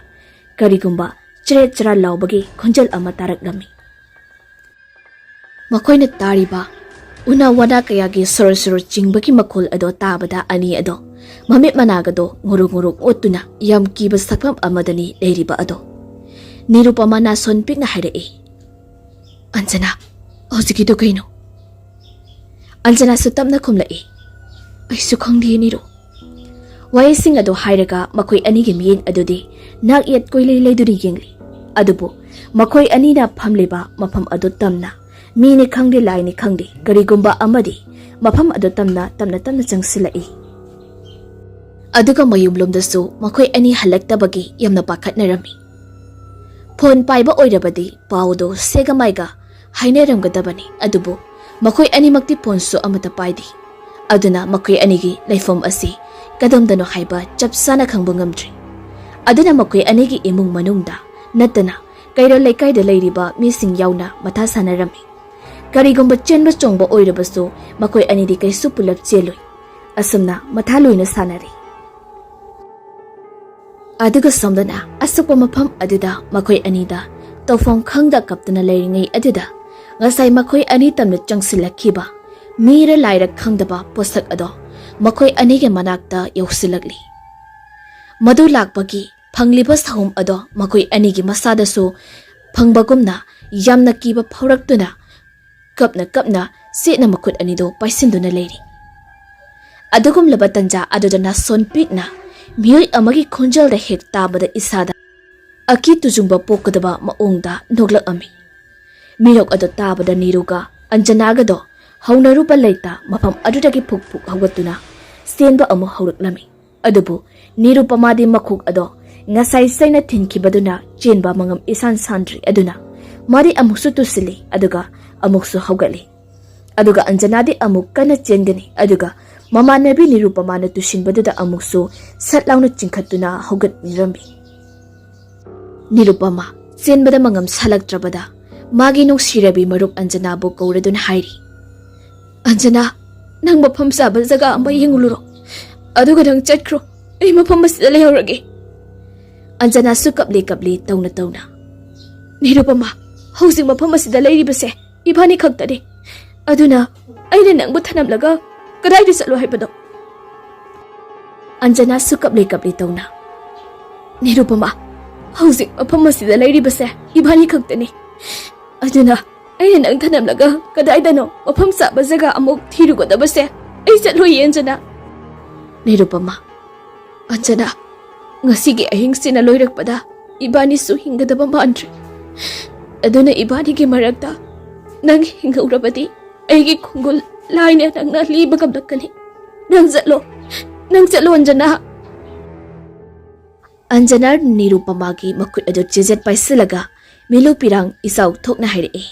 ꯀꯔꯤꯒꯨꯝꯕ ꯆꯔꯦꯠ ꯆꯔꯥ ꯂꯥꯎꯕꯒꯤ ꯈꯣꯟꯖꯦꯜ ꯑꯃ ꯇꯥꯔꯛꯂꯝꯃꯤ꯫ ꯃꯈꯣꯏꯅ ꯇꯥꯔꯤꯕ ꯎꯅꯥ ꯋꯥꯅꯥ ꯀꯌꯥꯒꯤ ꯁꯣꯔ ꯁꯣꯔ ꯆꯤꯡꯕꯒꯤ ꯃꯈꯣꯜ ꯑꯗꯣ ꯇꯥꯕꯗ ꯑꯅꯤ ꯑꯗꯣ ꯃꯃꯤꯠ ꯃꯅꯥꯒꯗꯣ ꯉꯨꯔꯨꯛ ꯉꯨꯔꯨꯛ ꯑꯣꯠꯇꯨꯅ ꯌꯥꯝ ꯀꯤꯕ ꯁꯛꯐꯝ ꯑꯃꯗꯅꯤ ꯂꯩꯔꯤꯕ ꯑꯗꯣ꯫ ꯅꯤꯔꯨꯄꯃꯥ ꯅꯥꯁꯣꯟ ꯄꯤꯛꯅ ꯍꯥꯏꯔꯛꯏ, "ꯑꯟꯖꯅꯥ, ꯍꯧꯖꯤꯛꯀꯤꯗꯣ ꯀꯩꯅꯣ?" ꯑꯟꯖꯅꯥꯁꯨ ꯇꯞꯅ ꯈꯨꯝꯂꯛꯏ, "ꯑꯩꯁꯨ ꯈꯪꯗꯦ ꯅꯤꯔꯨ." ꯋꯥꯍꯩꯁꯤꯡ ꯑꯗꯣ ꯍꯥꯏꯔꯒ ꯃꯈꯣꯏ ꯑꯅꯤꯒꯤ ꯃꯤꯠꯌꯦꯡ ꯑꯗꯨꯗꯤ ꯅꯥꯛ ꯌꯦꯠ ꯀꯣꯏꯂꯩ ꯂꯩꯗꯨꯅ ꯌꯦꯡꯂꯤ꯫ ꯑꯗꯨꯕꯨ ꯃꯈꯣꯏ ꯑꯅꯤꯅ ꯐꯝꯂꯤꯕ ꯃꯐꯝ ꯑꯗꯨ ꯇꯝꯅ ꯃꯤꯅꯤ ꯈꯪꯗꯦ ꯂꯥꯏꯅꯤ ꯈꯪꯗꯦ ꯀꯔꯤꯒꯨꯝꯕ ꯑꯃꯗꯤ ꯃꯐꯝ ꯑꯗꯨ ꯇꯝꯅ ꯆꯪꯁꯤꯜꯂꯛꯏ꯫ ꯑꯗꯨꯒ ꯃꯌꯨꯝꯂꯣꯝꯗꯁꯨ ꯃꯈꯣꯏ ꯑꯅꯤ ꯍꯜꯂꯛꯇꯕꯒꯤ ꯌꯥꯝꯅ ꯄꯥꯈꯠꯅꯔꯝꯃꯤ꯫ ꯐꯣꯟ ꯄꯥꯏꯕ ꯑꯣꯏꯔꯕꯗꯤ ꯄꯥꯎꯗꯣ ꯁꯦꯒꯃꯥꯏꯒ ꯍꯥꯏꯅꯔꯝꯒꯗꯕꯅꯤ, ꯑꯗꯨꯕꯨ ꯃꯈꯣꯏ ꯑꯅꯤꯃꯛꯇꯤ ꯐꯣꯟꯁꯨ ꯑꯃꯠꯇ ꯄꯥꯏꯗꯦ꯫ ꯑꯗꯨꯅ ꯃꯈꯣꯏ ꯑꯅꯤꯒꯤ ꯂꯩꯐꯝ ꯑꯁꯤ ꯀꯗꯣꯝꯗꯅꯣ ꯍꯥꯏꯕ ꯆꯞ ꯆꯥꯅ ꯈꯪꯕ ꯉꯝꯗ꯭ꯔꯤ꯫ ꯑꯗꯨꯅ ꯃꯈꯣꯏ ꯑꯅꯤꯒꯤ ꯏꯃꯨꯡ ꯃꯅꯨꯡꯗ ꯅꯠꯇꯅ ꯀꯩꯔꯣꯜ ꯂꯩꯀꯥꯏꯗ ꯂꯩꯔꯤꯕ ꯃꯤꯁꯤꯡ ꯌꯥꯎꯅ ꯃꯊꯥ ꯁꯥꯅꯔꯝꯃꯤ꯫ ꯀꯔꯤꯒꯨꯝꯕ ꯆꯦꯟꯕ ꯆꯣꯡꯕ ꯑꯣꯏꯔꯕꯁꯨ ꯃꯈꯣꯏ ꯑꯅꯤꯗꯤ ꯀꯩꯁꯨ ꯄꯨꯂꯞ ꯆꯦꯜꯂꯣꯏ꯫ ꯑꯁꯨꯝꯅ ꯃꯊꯥ ꯂꯣꯏꯅ ꯁꯥꯅꯔꯤ꯫ ꯑꯗꯨꯒ ꯁꯣꯝꯗꯅ ꯑꯁꯨꯛꯄ ꯃꯐꯝ ꯑꯗꯨꯗ ꯃꯈꯣꯏ ꯑꯅꯤꯗ ꯇꯧꯐꯝ ꯈꯪꯗ ꯀꯞꯇꯨꯅ ꯂꯩꯔꯤꯉꯩ ꯑꯗꯨꯗ ꯉꯁꯥꯏ ꯃꯈꯣꯏ ꯑꯅꯤ ꯇꯝꯅ ꯆꯪꯁꯤꯜꯂꯛꯈꯤꯕ ꯃꯤꯔ ꯂꯥꯏꯔ ꯈꯪꯗꯕ ꯄꯣꯠꯁꯛ ꯑꯗꯣ ꯃꯈꯣꯏ ꯑꯅꯤꯒꯤ ꯃꯅꯥꯛꯇ ꯌꯧꯁꯤꯜꯂꯛꯂꯤ꯫ ꯃꯗꯨ ꯂꯥꯛꯄꯒꯤ ꯐꯪꯂꯤꯕ ꯁꯍꯨꯝ ꯑꯗꯣ ꯃꯈꯣꯏ ꯑꯅꯤꯒꯤ ꯃꯁꯥꯗꯁꯨ ꯐꯪꯕꯒꯨꯝꯅ ꯌꯥꯝꯅ ꯀꯤꯕ ꯐꯥꯎꯔꯛꯇꯨꯅ ꯀꯞꯅ ꯆꯦꯠꯅ ꯃꯈꯨꯠ ꯑꯅꯤꯗꯣ ꯄꯥꯏꯁꯤꯟꯗꯨꯅ ꯂꯩꯔꯤ꯫ ꯑꯗꯨꯒꯨꯝꯂꯕ ꯇꯟꯖꯥ ꯑꯗꯨꯗ ꯅꯥꯁꯣꯟ ꯄꯤꯛꯅ ꯃꯤꯑꯣꯏ ꯑꯃꯒꯤ ꯈꯣꯟꯖꯦꯜꯗ ꯍꯦꯛ ꯇꯥꯕꯗ ꯏꯁꯥꯗ ꯑꯀꯤ ꯇꯨꯖꯨꯡꯕ ꯄꯣꯛꯀꯗꯕ ꯃꯑꯣꯡꯗ ꯅꯣꯛꯂꯛꯑꯝꯃꯤ꯫ ꯃꯤꯔꯣꯛ ꯑꯗꯨ ꯇꯥꯕꯗ ꯅꯤꯔꯨꯒ ꯑꯟꯖꯅꯥꯒꯗꯣ ꯍꯧꯅꯔꯨꯕ ꯂꯩꯇ ꯃꯐꯝ ꯑꯗꯨꯗꯒꯤ ꯐꯨꯛ ꯍꯧꯒꯠꯇꯨꯅ ꯆꯦꯟꯕ ꯑꯃꯨꯛ ꯍꯧꯔꯛꯂꯝꯃꯤ꯫ ꯑꯗꯨꯕꯨ ꯅꯤꯔꯨꯄꯃꯥꯗꯤ ꯃꯈꯣꯛ ꯑꯗꯣ ꯉꯁꯥꯏ ꯆꯩꯅ ꯊꯤꯟꯈꯤꯕꯗꯨꯅ ꯆꯦꯟꯕ ꯃꯉꯝ ꯏꯁꯥꯟ ꯁꯥꯟꯗ꯭ꯔꯤ꯫ ꯑꯗꯨꯅ ꯃꯥꯗꯤ ꯑꯃꯨꯛꯁꯨ ꯇꯨꯁꯤꯜꯂꯤ, ꯑꯗꯨꯒ ꯑꯃꯨꯛꯁꯨ ꯍꯧꯒꯠꯂꯤ꯫ ꯑꯗꯨꯒ ꯑꯟꯖꯅꯥꯗꯤ ꯑꯃꯨꯛ ꯀꯟꯅ ꯆꯦꯟꯒꯅꯤ, ꯑꯗꯨꯒ ꯃꯃꯥꯟꯅꯕꯤ ꯅꯤꯔꯨꯄꯃꯥꯅ ꯇꯨꯁꯤꯟꯕꯗꯨꯗ ꯑꯃꯨꯛꯁꯨ ꯁꯠ ꯂꯥꯎꯅ ꯆꯤꯡꯈꯠꯇꯨꯅ ꯍꯧꯒꯠꯃꯤꯔꯝꯃꯤ꯫ ꯅꯤꯔꯨꯄꯃꯥ ꯆꯦꯟꯕꯗ ꯃꯉꯝ ꯁꯥꯜꯂꯛꯇ꯭ꯔꯕꯗ ꯃꯥꯒꯤ ꯅꯨꯡꯁꯤꯔꯕꯤ ꯃꯔꯨꯞ ꯑꯟꯖꯅꯥꯕꯨ ꯀꯧꯔꯗꯨꯅ ꯍꯥꯏꯔꯤ, "ꯑꯟꯖꯅꯥ, ꯅꯪ ꯃꯐꯝ ꯆꯥꯕ ꯖꯒꯥ ꯑꯃ ꯌꯦꯡꯂꯨꯔꯣ, ꯑꯗꯨꯒ ꯅꯪ ꯆꯠꯈ꯭ꯔꯣ, ꯑꯩ ꯃꯐꯝ ꯑꯁꯤꯗ ꯂꯩꯍꯧꯔꯒꯦ." ꯑꯟꯖꯅꯥꯁꯨ ꯀꯞꯂꯤ ꯇꯧꯅ, "ꯅꯤꯔꯨꯄꯃꯥ, ꯍꯧꯖꯤꯛ ꯃꯐꯝ ꯑꯁꯤꯗ ꯂꯩꯔꯤꯕꯁꯦ ꯏꯕꯥꯅꯤ ꯈꯛꯇꯅꯤ, ꯑꯗꯨꯅ ꯑꯩꯅ ꯅꯪꯕꯨ ꯊꯅꯝꯂꯒ ꯀꯗꯥꯏꯗ ꯆꯠꯂꯣ ꯍꯥꯏꯕꯅꯣ?" ꯑꯟꯖꯅꯥꯁꯨ ꯀꯞꯂꯤ ꯇꯧꯅ, "ꯅꯤꯔꯨꯄꯃꯥ, ꯍꯧꯖꯤꯛ ꯃꯐꯝ ꯑꯁꯤꯗ ꯂꯩꯔꯤꯕꯁꯦ ꯏꯕꯥꯅꯤ ꯈꯛꯇꯅꯤ, ꯑꯗꯨꯅ ꯑꯩꯅ ꯅꯪ ꯊꯅꯝꯂꯒ ꯀꯗꯥꯏꯗꯅꯣ ꯃꯐꯝ ꯆꯥꯕ ꯖꯒꯥ ꯑꯃꯨꯛ ꯊꯤꯔꯨꯒꯗꯕꯁꯦ ꯑꯩ ꯆꯠꯂꯣꯏꯌꯦ ꯑꯟꯖꯅꯥ." "ꯅꯤꯔꯨꯄꯃꯥ, ꯑꯟꯖꯅꯥ, ꯉꯁꯤꯒꯤ ꯑꯍꯤꯡꯁꯤꯅ ꯂꯣꯏꯔꯛꯄꯗ ꯏꯕꯥꯅꯤꯁꯨ ꯍꯤꯡꯒꯗꯕ ꯃꯥꯟꯗ꯭ꯔꯦ, ꯑꯗꯨꯅ ꯏꯕꯥꯅꯤꯒꯤ ꯃꯔꯛꯇ ꯅꯪ ꯍꯤꯡꯍꯧꯔꯕꯗꯤ ꯑꯩꯒꯤ ꯈꯣꯡꯒꯨꯜ ꯂꯥꯏꯅ ꯅꯪꯅ ꯂꯤꯕ ꯉꯝꯂꯛꯀꯅꯤ꯫ ꯅꯪ ꯆꯠꯂꯣ ꯑꯟꯖꯅꯥ." ꯑꯟꯖꯅꯥ ꯅꯤꯔꯨꯄꯃꯥꯒꯤ ꯃꯈꯨꯠ ꯑꯗꯨ ꯆꯦꯖꯦꯠ ꯄꯥꯏꯁꯤꯜꯂꯒ ꯃꯤꯂꯨ ꯄꯤꯔꯥꯡ ꯏꯆꯥꯎ ꯊꯣꯛꯅ ꯍꯥꯏꯔꯛꯏ,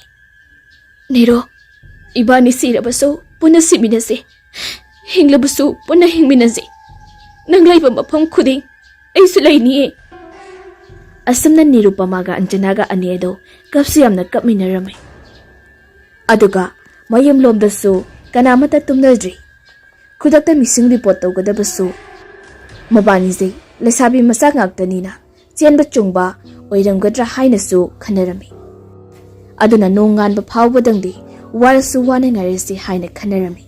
"ꯅꯤꯔꯣ, ꯏꯕꯥꯅꯤ ꯁꯤꯔꯕꯁꯨ ꯄꯨꯟꯅ ꯁꯤꯃꯤꯟꯅꯁꯤ, ꯍꯤꯡꯂꯕꯁꯨ ꯄꯨꯟꯅ ꯍꯤꯡꯃꯤꯟꯅꯁꯤ, ꯅꯪ ꯂꯩꯕ ꯃꯐꯝ ꯈꯨꯗꯤꯡ ꯑꯩꯁꯨ ꯂꯩꯅꯤꯌꯦ." ꯑꯁꯨꯝꯅ ꯅꯤꯔꯨꯄꯃꯥꯒ ꯑꯟꯖꯅꯥꯒ ꯑꯅꯤ ꯑꯗꯣ ꯀꯞꯁꯨ ꯌꯥꯝꯅ ꯀꯞꯃꯤꯟꯅꯔꯝꯃꯤ꯫ ꯑꯗꯨꯒ ꯃꯌꯨꯝꯂꯣꯝꯗꯁꯨ ꯀꯅꯥꯃꯠꯇ ꯇꯨꯝꯅꯗ꯭ꯔꯤ꯫ ꯈꯨꯗꯛꯇ ꯃꯤꯁꯤꯡ ꯔꯤꯄꯣꯔꯠ ꯇꯧꯒꯗꯕꯁꯨ ꯃꯕꯥꯅꯤꯁꯦ ꯂꯩꯁꯥꯕꯤ ꯃꯆꯥ ꯉꯥꯛꯇꯅꯤꯅ ꯆꯦꯟꯕ ꯆꯣꯡꯕ ꯑꯣꯏꯔꯝꯒꯗ꯭ꯔꯥ ꯍꯥꯏꯅꯁꯨ ꯈꯟꯅꯔꯝꯃꯤ꯫ ꯑꯗꯨꯅ ꯅꯣꯡ ꯉꯥꯟꯕ ꯐꯥꯎꯕꯗꯪꯗꯤ ꯋꯥꯔꯁꯨ ꯋꯥꯅ ꯉꯥꯏꯔꯁꯤ ꯍꯥꯏꯅ ꯈꯟꯅꯔꯝꯃꯤ꯫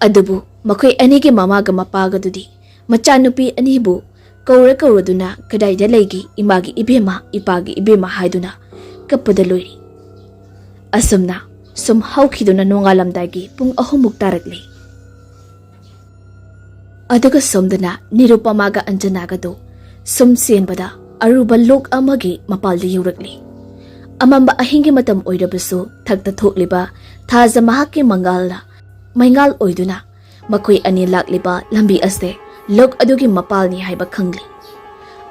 ꯑꯗꯨꯕꯨ ꯃꯈꯣꯏ ꯑꯅꯤꯒꯤ ꯃꯃꯥꯒ ꯃꯄꯥꯒꯗꯨꯗꯤ ꯃꯆꯥꯅꯨꯄꯤ ꯑꯅꯤꯕꯨ ꯀꯧꯔꯗꯨꯅ ꯀꯗꯥꯏꯗ ꯂꯩꯒꯦ ꯏꯃꯥꯒꯤ ꯏꯕꯦꯝꯃ, ꯏꯄꯥꯒꯤ ꯏꯕꯦꯝꯃ ꯍꯥꯏꯗꯨꯅ ꯀꯞꯄꯗ ꯂꯣꯏꯔꯤ꯫ ꯑꯁꯨꯝꯅ ꯁꯨꯝ ꯍꯧꯈꯤꯗꯨꯅ ꯅꯣꯡꯉꯥꯜꯂꯝꯗꯥꯏꯒꯤ ꯄꯨꯡ 3 ꯇꯥꯔꯛꯂꯤ꯫ ꯑꯗꯨꯒ ꯁꯣꯝꯗꯅ ꯅꯤꯔꯨꯄꯃꯥꯒ ꯑꯟꯖꯅꯥꯒꯗꯣ ꯁꯨꯝ ꯆꯦꯟꯕꯗ ꯑꯔꯨꯕ ꯂꯣꯛ ꯑꯃꯒꯤ ꯃꯄꯥꯜꯗ ꯌꯧꯔꯛꯂꯤ꯫ ꯑꯃꯝꯕ ꯑꯍꯤꯡꯒꯤ ꯃꯇꯝ ꯑꯣꯏꯔꯕꯁꯨ ꯊꯛꯇ ꯊꯣꯛꯂꯤꯕ ꯊꯥꯖ ꯃꯍꯥꯛꯀꯤ ꯃꯉꯥꯜꯅ ꯃꯩꯉꯥꯜ ꯑꯣꯏꯗꯨꯅ ꯃꯈꯣꯏ ꯑꯅꯤ ꯂꯥꯛꯂꯤꯕ ꯂꯝꯕꯤ ꯑꯁꯦ ꯂꯣꯛ ꯑꯗꯨꯒꯤ ꯃꯄꯥꯜꯅꯤ ꯍꯥꯏꯕ ꯈꯪꯂꯤ꯫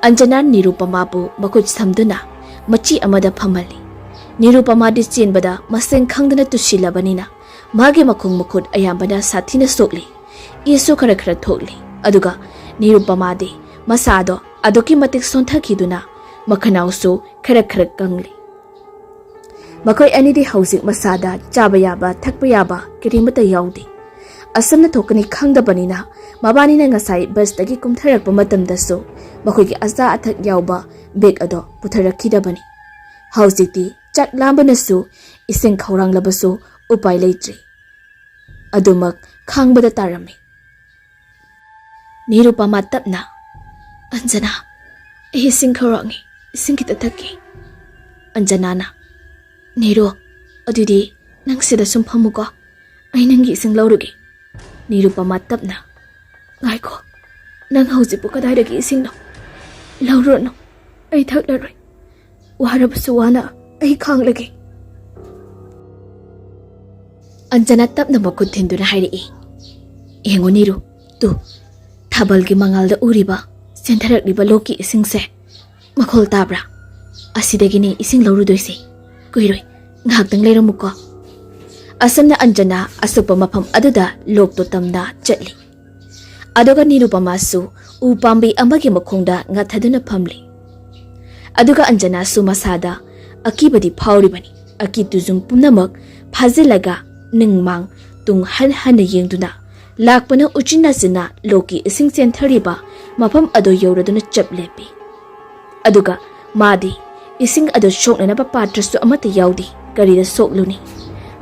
ꯑꯟꯖꯅꯥ ꯅꯤꯔꯨꯄꯃꯥꯕꯨ ꯃꯈꯨꯠ ꯁꯝꯗꯨꯅ ꯃꯆꯤ ꯑꯃꯗ ꯐꯝꯍꯜꯂꯤ꯫ ꯅꯤꯔꯨꯄꯃꯥꯗꯤ ꯆꯦꯟꯕꯗ ꯃꯁꯤꯡ ꯈꯪꯗꯅ ꯇꯨꯁꯤꯜꯂꯕꯅꯤꯅ ꯃꯥꯒꯤ ꯃꯈꯣꯡ ꯃꯈꯨꯠ ꯑꯌꯥꯝꯕꯅ ꯁꯥꯊꯤꯅ ꯁꯣꯛꯂꯤ, ꯏꯁꯨ ꯈꯔ ꯊꯣꯛꯂꯤ꯫ ꯑꯗꯨꯒ ꯅꯤꯔꯨꯄꯃꯥꯗꯤ ꯃꯁꯥꯗꯣ ꯑꯗꯨꯛꯀꯤ ꯃꯇꯤꯛ ꯁꯣꯟꯊꯈꯤꯗꯨꯅ ꯃꯈꯅꯥꯎꯁꯨ ꯈꯔ ꯀꯪꯂꯤ꯫ ꯃꯈꯣꯏ ꯑꯅꯤꯗꯤ ꯍꯧꯖꯤꯛ ꯃꯁꯥꯗ ꯆꯥꯕ ꯌꯥꯕ ꯊꯛꯄ ꯌꯥꯕ ꯀꯔꯤꯃꯠꯇ ꯌꯥꯎꯗꯦ꯫ ꯑꯁꯨꯝꯅ ꯊꯣꯛꯀꯅꯤ ꯈꯪꯗꯕꯅꯤꯅ ꯃꯕꯥꯅꯤꯅ ꯉꯁꯥꯏ ꯕꯁꯇꯒꯤ ꯀꯨꯝꯊꯔꯛꯄ ꯃꯇꯝꯗꯁꯨ ꯃꯈꯣꯏꯒꯤ ꯑꯆꯥ ꯑꯊꯛ ꯌꯥꯎꯕ ꯕꯦꯒ ꯑꯗꯣ ꯄꯨꯊꯔꯛꯈꯤꯗꯕꯅꯤ꯫ ꯍꯧꯖꯤꯛꯇꯤ ꯆꯥꯛ ꯂꯥꯝꯕꯅꯁꯨ ꯏꯁꯤꯡ ꯈꯧꯔꯥꯡꯂꯕꯁꯨ ꯎꯄꯥꯏ ꯂꯩꯇ꯭ꯔꯤ, ꯑꯗꯨꯃꯛ ꯈꯥꯡꯕꯗ ꯇꯥꯔꯝꯃꯤ꯫ ꯅꯤꯔꯨꯄꯃꯥ ꯇꯞꯅ, "ꯑꯟꯖꯅꯥ, ꯑꯩ ꯏꯁꯤꯡ ꯈꯧꯔꯥꯡꯉꯤ, ꯏꯁꯤꯡ ꯈꯤꯇ ꯊꯛꯀꯦ." ꯑꯟꯖꯅꯥꯅ, "ꯅꯤꯔꯨ, ꯑꯗꯨꯗꯤ ꯅꯪ ꯁꯤꯗ ꯁꯨꯝ ꯐꯝꯃꯨꯀꯣ, ꯑꯩ ꯅꯪꯒꯤ ꯏꯁꯤꯡ ꯂꯧꯔꯨꯒꯦ." ꯅꯤꯔꯨꯄꯃꯥ ꯇꯞꯅ, "ꯉꯥꯏꯈꯣ, ꯅꯪ ꯍꯧꯖꯤꯛꯄꯨ ꯀꯗꯥꯏꯗꯒꯤ ꯏꯁꯤꯡꯅꯣ? ꯂꯧꯔꯨꯔꯅꯨ, ꯑꯩ ꯊꯛꯂꯔꯣꯏ, warabsu wana ai khanglage. Anjana tapna makut thinduna hairi. Yengo Niru, tu thabalgi mangalda uriba sentharakliba loki isingse makhol tabra. Asidagini ising laurudoisi. Kuiroi nghaktang leiramuko. Asamna Anjana asukpa mafam aduda lokto tamna chatli. Aduga Nirupama su u PAMBI amagi makhongda ngathaduna phamli. Aduga Anjana su masada akibadi phawribani. Akituzung punamak phazilaga ningmang tung han yengduna lakpana uchina sina loki ising senthariba mafam ado yauraduna chaplepi. Aduga madi ising ado shoknana patrasu amata yaudi karida sokluni.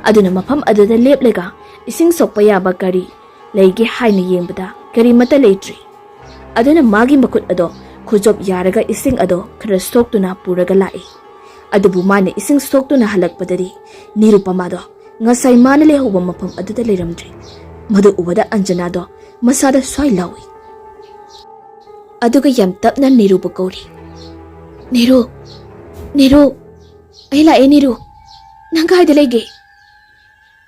Aduna mafam aduda leplega ising sokpa yaba kari leige haina yengbada kari mata leitri. Aduna magi makut ado khujop yaraga ising ado khara soktuna puraga lai. Adubu mane ising soktuna halakpadari Nirupama do ngasai mana lehuba mafam aduda leiramdri. Madu ubada Anjana do masada swai lawi. Aduga yam tapna Nirupa kauri. Niru, ai lae Niru, nang kaida lege.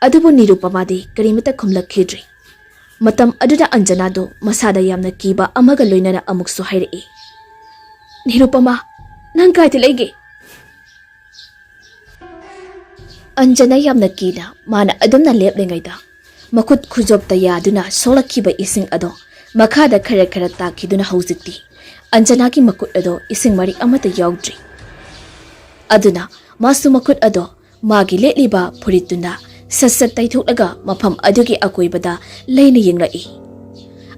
Adubu Nirupama di karimata khumlakhidri. Matam aduda Anjana do masada yamna kiba amaga loinana amuksu hairi. Nirupama, nang kaida lege. Anjana yamna kina mana adumna leplengaida. Makut khujop tayaduna solakhiba ising ado makhada khara takiduna hauzikti. Anjana ki makut ado ising mari amata yaudri. Aduna masu makut ado magi letliba purituna sassat taithulaga mafam adugi akoibada leina yenglai.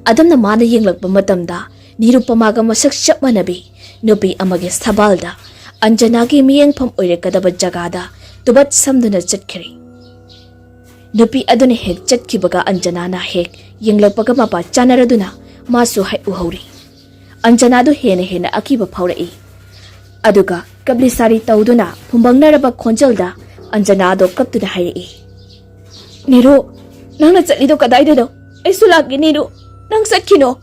Adamna mana yenglakba matamda Nirupamaga masak chapmanabi nupi amagi sabalda Anjana ki miyengpham oirekadaba jagada tubat samduna chatkiri. Nupi aduna hek chatkibaga Anjana na hek yenglakpaga mapa chanaraduna masu hai uhauri. Anjana do hena akiba phaurai. Aduga kablisari tauduna phumbangnaraba khonjalda Anjana do kaptuna hairi. Niru, nangna chatlido kadaida do? Aisu lagi Niru, nang satkino.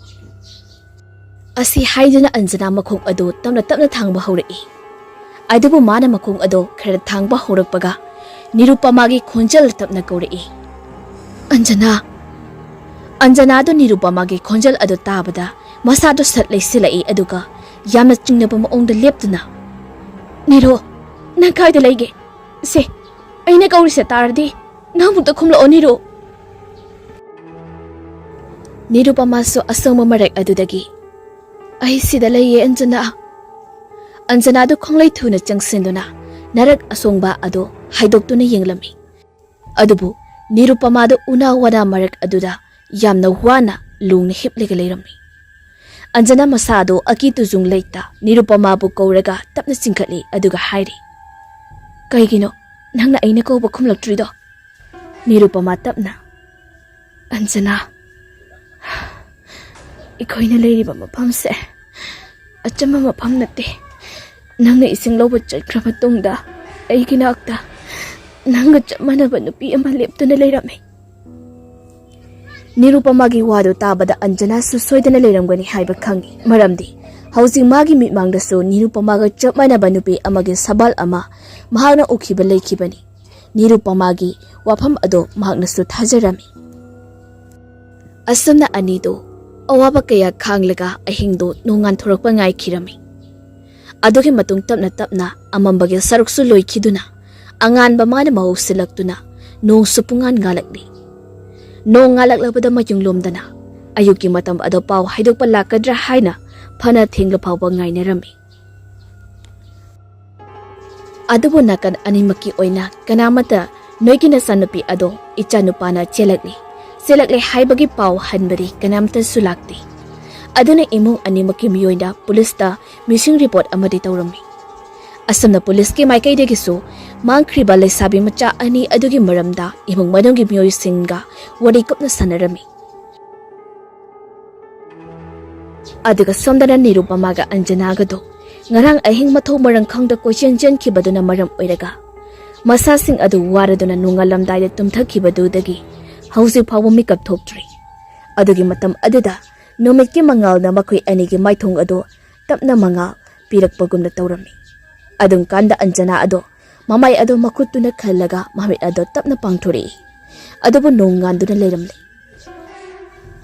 Asi haiduna Anjana makhong ado tamna thangba haurai. Adubu mana makhong ado khara thangba haurakpaga Nirupamagi khonjal tapna kaurei. Anjana do Nirupamagi khonjal ado tabada masado satlai silai aduga yamna chingnaba maongda leptuna. Niru, nang kaida leige? Se, aina kaurisa tardi namukta khumla Niru. Nirupama so asangma marak adudagi. Ai sida laiye Anjana. Anjana do khonglai thuna changsinduna narak asongba ado haidoktuna yenglami. Adubu Nirupama do una wana marak aduda yamna wana lungna hiplega leirami. Anjana masado akituzung leita Nirupama bu kauraga tapna singkhatli aduga hairi. Kaigino nangna aina kauba khumlaktrido? Nirupama tapna. Anjana, ikoina leiriba mafamse achama mafam natte. Nangna ising lawba chaikhra matungda aigi nakta nangga chapmanaba nupi ama leptuna leirame. Nirupamagi wado tabada Anjana su soidana leiramgani haiba khangi. Maramdi hausi magi mitmangda su Nirupamaga chapmanaba nupi amagi sabal ama mahagna ukhiba leikhibani. Nirupamagi wafam ado mahagna su thajarami. Asamna anido awaba kaya khanglaga ahingdo nongan thorakpa ngai khirami. Adugi matung tapna amambagi saruksu loikhiduna angan ba mana mahuselaktuna nong supungan ngalakli. Nong ngalaklabada mayunglomdana ayuki matam ado paw haidokpa lakadra haina phana thengla phawba ngainarami. Adubu nakan animaki oina kanamata noigina sanupi ado ichanupana chelakli. Selakle haibagi paw hanbari kanamta sulakti. Aduna imung animaki miyoina pulista missing report amadi taurami. Asamna police ki maikaidegi su mangkhriba leisabi macha ani adugi maramda imung manunggi miyoy singa wari kapna sanarami. Aduga somdana Nirupamaga Anjanaga do ngarang ahing mathau marang khangda question khibaduna maram oiraga masa sing adu waraduna nungalamdai tumthakibadudagi hausi phawu mikap thoktrي. Adugi matam aduda nomit ki mangal na makoi ani ki maithong ado tapna mangal pirakpagumna taurami. Adum kanda Anjana ado mamai ado makutuna khallaga mamit ado tapna pangthori adubu nonganduna leiramle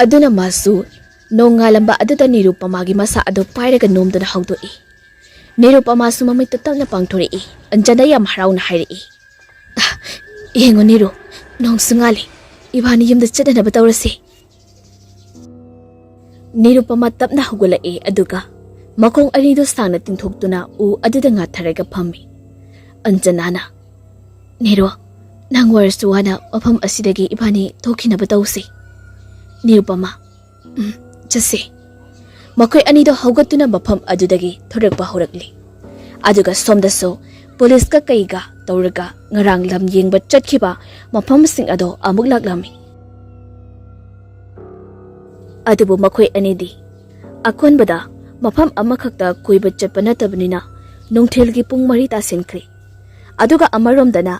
aduna masu nongalamba aduda Nirupamagi masa ado pairaga nomduna hawdoi Nirupama su mamit tapna pangthori Anjana yam harauna hairi yengo Niru nong sungali ibani yumda chadana batawrasi Nirupama tapna hugula aduga makong arido sangna tingthoktuna u aduda ngatharaga phammi Anjanana Nero nang warsuwana mafam asidagi ibani thokinaba tawsi Nirupama jase makoi anido haugatuna mafam adudagi thorakpa horakli aduga somdaso police ka kaiga tawraga ngarang lam yengba chatkhiba mafam sing ado amuk laklami adubu makoi anidi akonbada mafam amakhakta kuiba chatpa natabnina nongthelgi pung 3 tasinkhri aduga amaromdana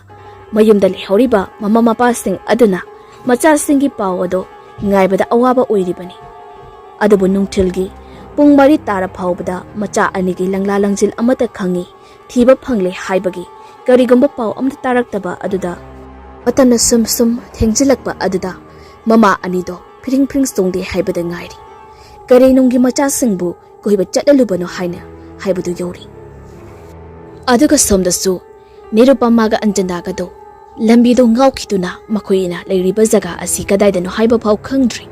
mayumda lehoriba mama mapa sing aduna macha singi pawado ngaibada awaba oiribani adubu nungthilgi pung 3 tara phawbada macha anigi langla langjil amata khangi thiba phangle haibagi karigumba paw amta taraktaba aduda matamna sum thengjilakpa aduda mama anido phiring songde haibada ngairi kare nunggi macha singbu koiba chatlalubano haina haibadu yori aduga somdasu Nirupamaga Anjanaga do lambido ngawkhiduna makoina leiriba jaga asi kadaidano haiba phau khangdri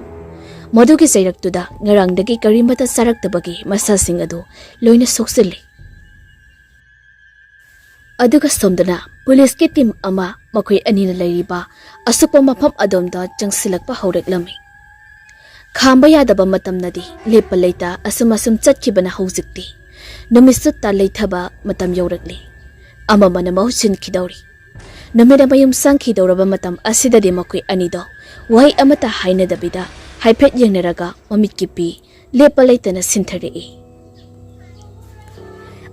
madugi sairaktuda ngarangdagi karimata saraktabagi masasing adu loina soksili aduga somdana police ke team ama makoi anina leiriba asupa mafam adomda jangsilakpa haureklami khamba yadaba matamnadi lepa leita asumasum chatkibana haujikti numisutta leithaba matam yaurakli amamana mausin khidori nameda mayum sang khidoraba matam asidadi makoi anido wai amata haina dabida haipet yeneraga mamit kipi lepa leitana sinthari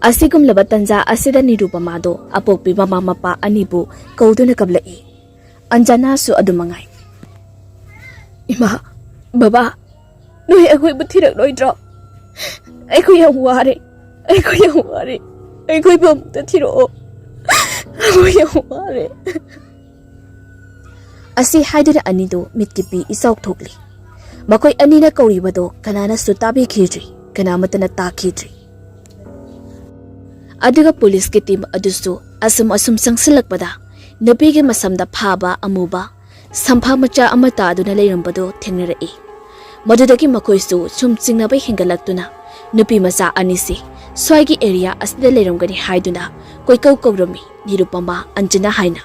asigum labatanja asida Nirupamado apokpi mama mapa anibu kauduna kablai Anjana su adumangai ima baba noi agoi buthirak loidro agoi yam ware agoi bam ta thiro Asi haidura anido mitkipi isawk thokli makoi anina kauribado kanana sutabi khidri kanamatana takhidri aduga police ke team adusu asum sangsilakpada nupigi masamda phaba amuba sampha macha amata aduna leirambado thengnarei madudagi makoi su chumchingnaba hingalaktuna nupi macha anisi Swagi area asida leiramgani haiduna koikau kaurami Nirupama Anjana haina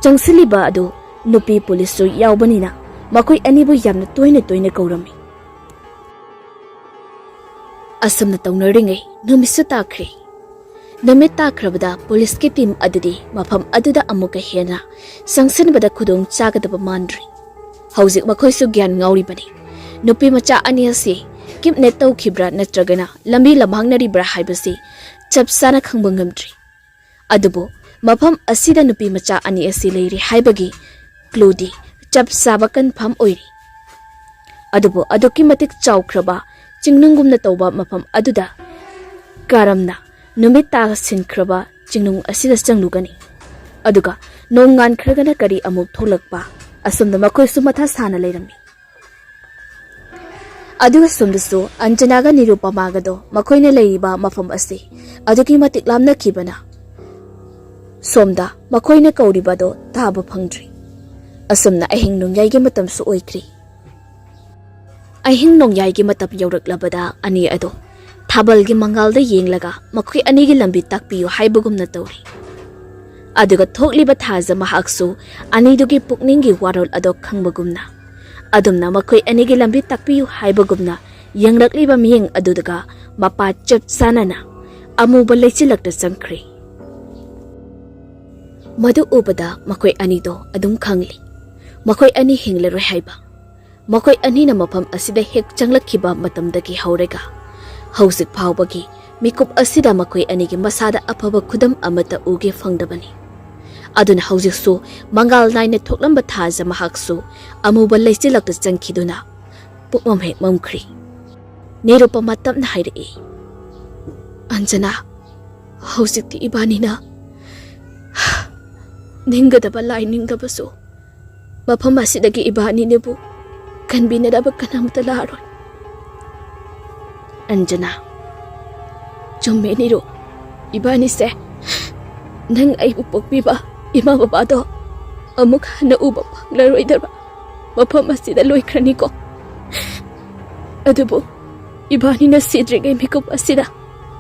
changsiliba adu nupi police su yawbanina makoi anibu yamna toina kaurami asamna tawnaringai numisu takhri namit takhrabada police ke team adudi mafam aduda amuka hena sangsinbada khudong chagadaba mandri hauzik makoi su gyan ngauri bani nupi macha ani ase kipnet tau khibra natragana lambi lamhangnari bra haibasi chapsana khangbangam tri adubo mafam asida nupi macha ani asi leiri haibagi kludi chapsaba confirm oiri adubo adoki matik chawkhraba chingnungumna tawba mafam aduda karamna numita sinkraba chingnung asida changlugani aduga nongan khragana kari amuk tholakpa asumna makoi sumatha sana leirami aduga sumdusu Anjanaga Nirupamaga do makoina leiriba mafam ase adugi matik lamna khibana somda makoina kauriba do taba phangdri asumna ahing nongyai gi matam su oikri ahing nongyai gi matam yauraklabada ani ado thabal gi mangal da yenglaga makoi ani gi lambi takpiyu haibugumna tawri aduga thokliba thaja mahaksu ani dugi pukningi warol ado khangbagumna adumna makoi anigi lambi takpiyu haibagumna yanglakliba miyeng adudaga mapa chap sanana amuba leichilakta changkhri madu ubada makoi anido adum khangli makoi ani hinglaroi haiba makoi ani na mafam asida hek changlakhiba matamdagi haurega hausik phawbagi mikup asida makoi anigi masada afaba khudam amata uge phangdabani aduna haujiksu mangal naina thoklamba thaja mahaksu amuba leichilakta changkhiduna pukmam hek mamkhri Nirupama tapna hairi Anjana Hꯧsikti ibanina ninggadaba lai ningdabasu mafam asidagi ibaninebu kanbinadaba kanamta laroy. Anjana chumme niro ibani se nang aibu pokbiba ima babado amuk hana uba panglaroidaba mafam asida loikrani ko. Adubu ibani na sidrigay mikop asida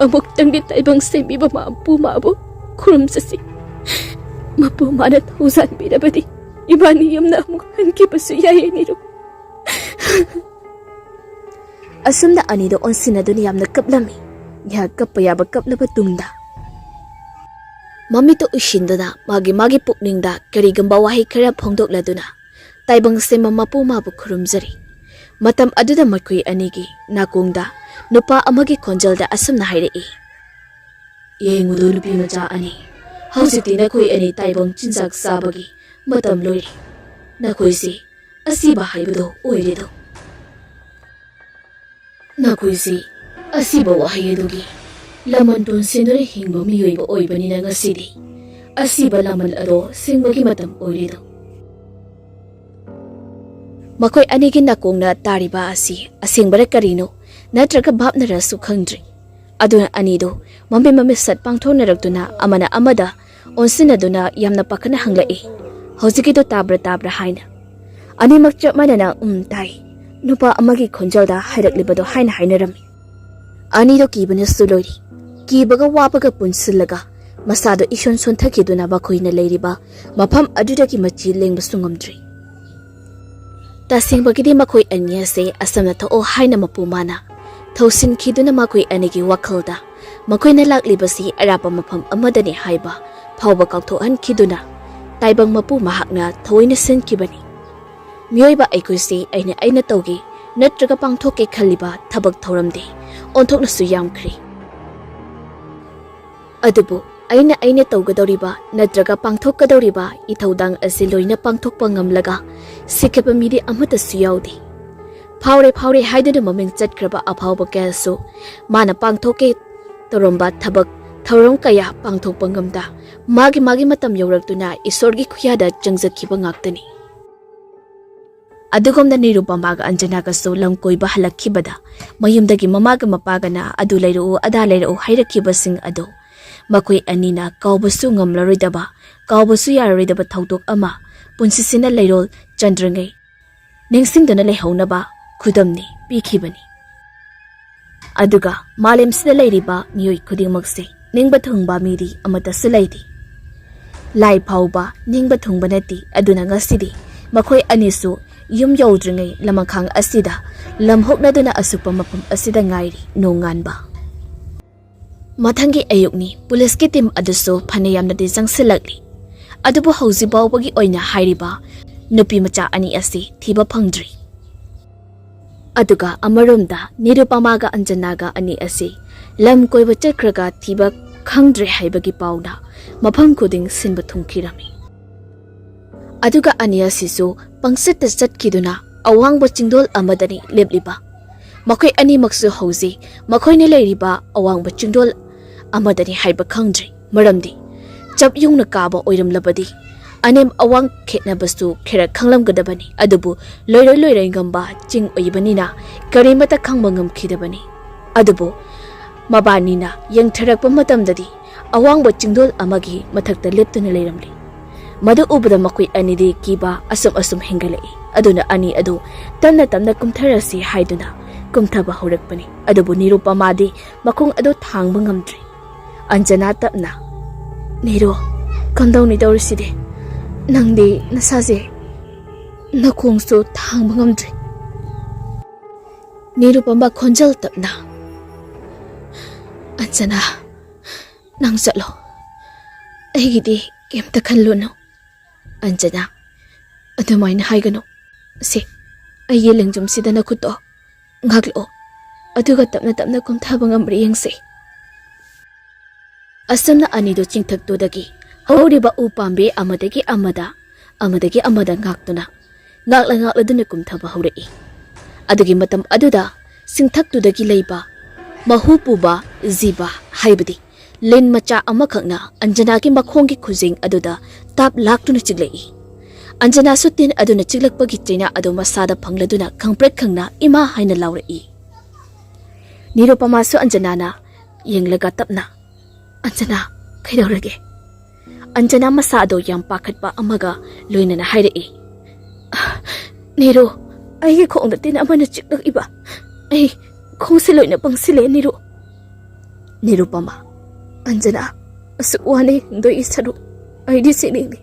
amuk tangdi taibang semiba maapu maabu kurum sasi mapu mana tausan bidabadi ibani yamna amuk hankibasu yaye niro. Asumna anido onsina duni yamna kaplami ya kapayaba kaplaba tungda mami to ushindana magi pukningda karigamba wahi khara phongdokladuna taibang sema mapu mabu khurumjari. Matam aduda makui anigi nakungda nupa amagi khonjalda asumna hairei. Yengudu nupi macha ani hausikti nakoi ani taibang chinjak sabagi matam lori nakoi si asiba haibudo oiredo. Nakuisi asiba wahayedugi laman tun sindure hingbo miyoibo oibanina ngasidi asiba laman ado singbagi matam oiredo. Makoi anigi nakongna tariba asi asingbara karino natraga bhapnarasu khangdri. Aduna anido mami sat pangthonaraktuna amana amada onsinaduna yamna pakana hanglai. Hausikido tabra haina animak chapmanana tai nupa amagi khonjalda hairaklibado haina hainarami. Anido kibana sulori kibaga wabaga punsilaga masado ison sonthakiduna bakoina leiriba mafam adudagi machi lengba sungamdri. Tasingbagidi makoi anyase asamna tho haina mapumana thausin khiduna makoi anigi wakhalda makoina laklibasi arapa mafam amadani haiba phawba kauthohan khiduna taibang mapu mahakna thoina senkibani. Miyoiba aikoisi aina taugi natraga pangthoke khaliba thabak thoramde onthokna su yamkhri. Adubu aina taugadoriba natraga pangthokadoriba ithaudang asi loina pangthokpa ngamlaga sikhepa midi amata su yaudi. Phawre haiduna maming chatkraba aphawba kayasu mana pangthoke toromba thabak thauram kaya pangthokpa ngamda magi matam yawraktuna isorgi khuyada changjatkiba ngaktani. Adugomda nirupamaga anjanaga so lamkoiba halakkibada mayumdagi mamaga mapagana adu leiru ada leiru hairakibasing ado makoi anina kaubasu ngamlaroidaba kaubasu yararoidaba thaudok ama punsisina leirol chandrangai ningsingdana leihaunaba khudamni pikhibani. Aduga malemsida leiriba miyoi khudingmakse ningba thungba miri amata sulaidi lai phauba ningba thungbanati aduna ngasidi makoi anisu yum yaudringai lamakhang asida lamhoknaduna asupa mapam asida ngairi nonganba. Mathangi ayukni puliski team aduso phaneyamnadi jangsilakli adubu hauzibawbagi oina hairiba nupi macha ani asi thiba phangdri. Aduga amaromda nirupamaga anjanaga ani asi lam koiba chakraga thiba khangdre haibagi pawda mafam khuding sinba thungkhirami. Aduga ania sisu pangsita chatkiduna awangba chingdol amadani lebliba makoi ani maksu hauzi makoine leiriba awangba chingdol amadani haiba khangdri maramdi chap yungna kaba oiramlabadi anem awang khetna bastu khera khanglamgadabani adubu loiroi ngamba ching oibanina karimata khangmangam khidabani adubu mabanina yengtharakpa matamdadi awangba chingdol amagi mathakta leptuna leiramli. Madu ubada makoi anidi kiba asum hingalai aduna ani adu tamna kumtharasi haiduna kumthaba horakpani adubu nirupamadi makung adu thangba ngamdri. Anjana tapna niro kamdauni dawriside nangdi nasaje nakongsu thangba ngamdri. Nirupama khonjal tapna Anjana nang chalo aigidi kemta khanluno. Anjana adumaina haigano se ayi lengjum sidana khuto ngaklo aduga tapna kumthaba ngamri yengse. Asamna anido chingthakto dagi horiba upambe amadagi amada ngaktuna ngakla duna kumthaba horei. Adugi matam aduda singthakto dagi leiba mahupuba ziba haibadi ꯂꯤꯟ ꯃꯆꯥ ꯑꯃꯈꯛꯅ ꯑꯟꯖꯅꯥꯒꯤ ꯃꯈꯣꯡꯒꯤ ꯈꯨꯖꯤꯡ ꯑꯗꯨꯗ ꯇꯥꯞ ꯂꯥꯛꯇꯨꯅ ꯆꯤꯛꯂꯛꯏ꯫ ꯑꯟꯖꯅꯥꯁꯨ ꯇꯤꯟ ꯑꯗꯨꯅ ꯆꯤꯛꯂꯛꯄꯒꯤ ꯆꯩꯅꯥ ꯑꯗꯨ ꯃꯁꯥꯗ ꯐꯪꯂꯗꯨꯅ ꯈꯪꯄ꯭ꯔꯦꯛ ꯈꯪꯅ ꯏꯃꯥ ꯍꯥꯏꯅ ꯂꯥꯎꯔꯛꯏ꯫ ꯅꯤꯔꯨꯄꯃꯥꯁꯨ ꯑꯟꯖꯅꯥꯅ ꯌꯦꯡꯂꯒ ꯇꯞꯅ "ꯑꯟꯖꯅꯥ, ꯀꯩꯗꯧꯔꯒꯦ?" ꯑꯟꯖꯅꯥ ꯃꯁꯥ ꯑꯗꯨ ꯌꯥꯝ ꯄꯥꯈꯠꯄ ꯑꯃꯒ ꯂꯣꯏꯅꯅ ꯍꯥꯏꯔꯛꯏ꯫ "ꯅꯤꯔꯨ, ꯑꯩꯒꯤ ꯈꯣꯡꯗ ꯇꯤꯟ ꯑꯃꯅ ꯆꯤꯛꯂꯛꯏꯕ. ꯑꯩ ꯈꯣꯡꯁꯦ ꯂꯣꯏꯅ ꯄꯪꯁꯤꯜꯂꯦ ꯅꯤꯔꯨ." ꯅꯤꯔꯨꯄꯃꯥ, "ꯑꯟꯖꯅꯥ, ꯑꯁꯨꯛ ꯋꯥꯅ ꯍꯤꯡꯗꯣꯏꯒꯤ ꯁꯔꯨꯛ ꯑꯩꯗꯤ ꯁꯤꯅꯤꯡꯉꯤ.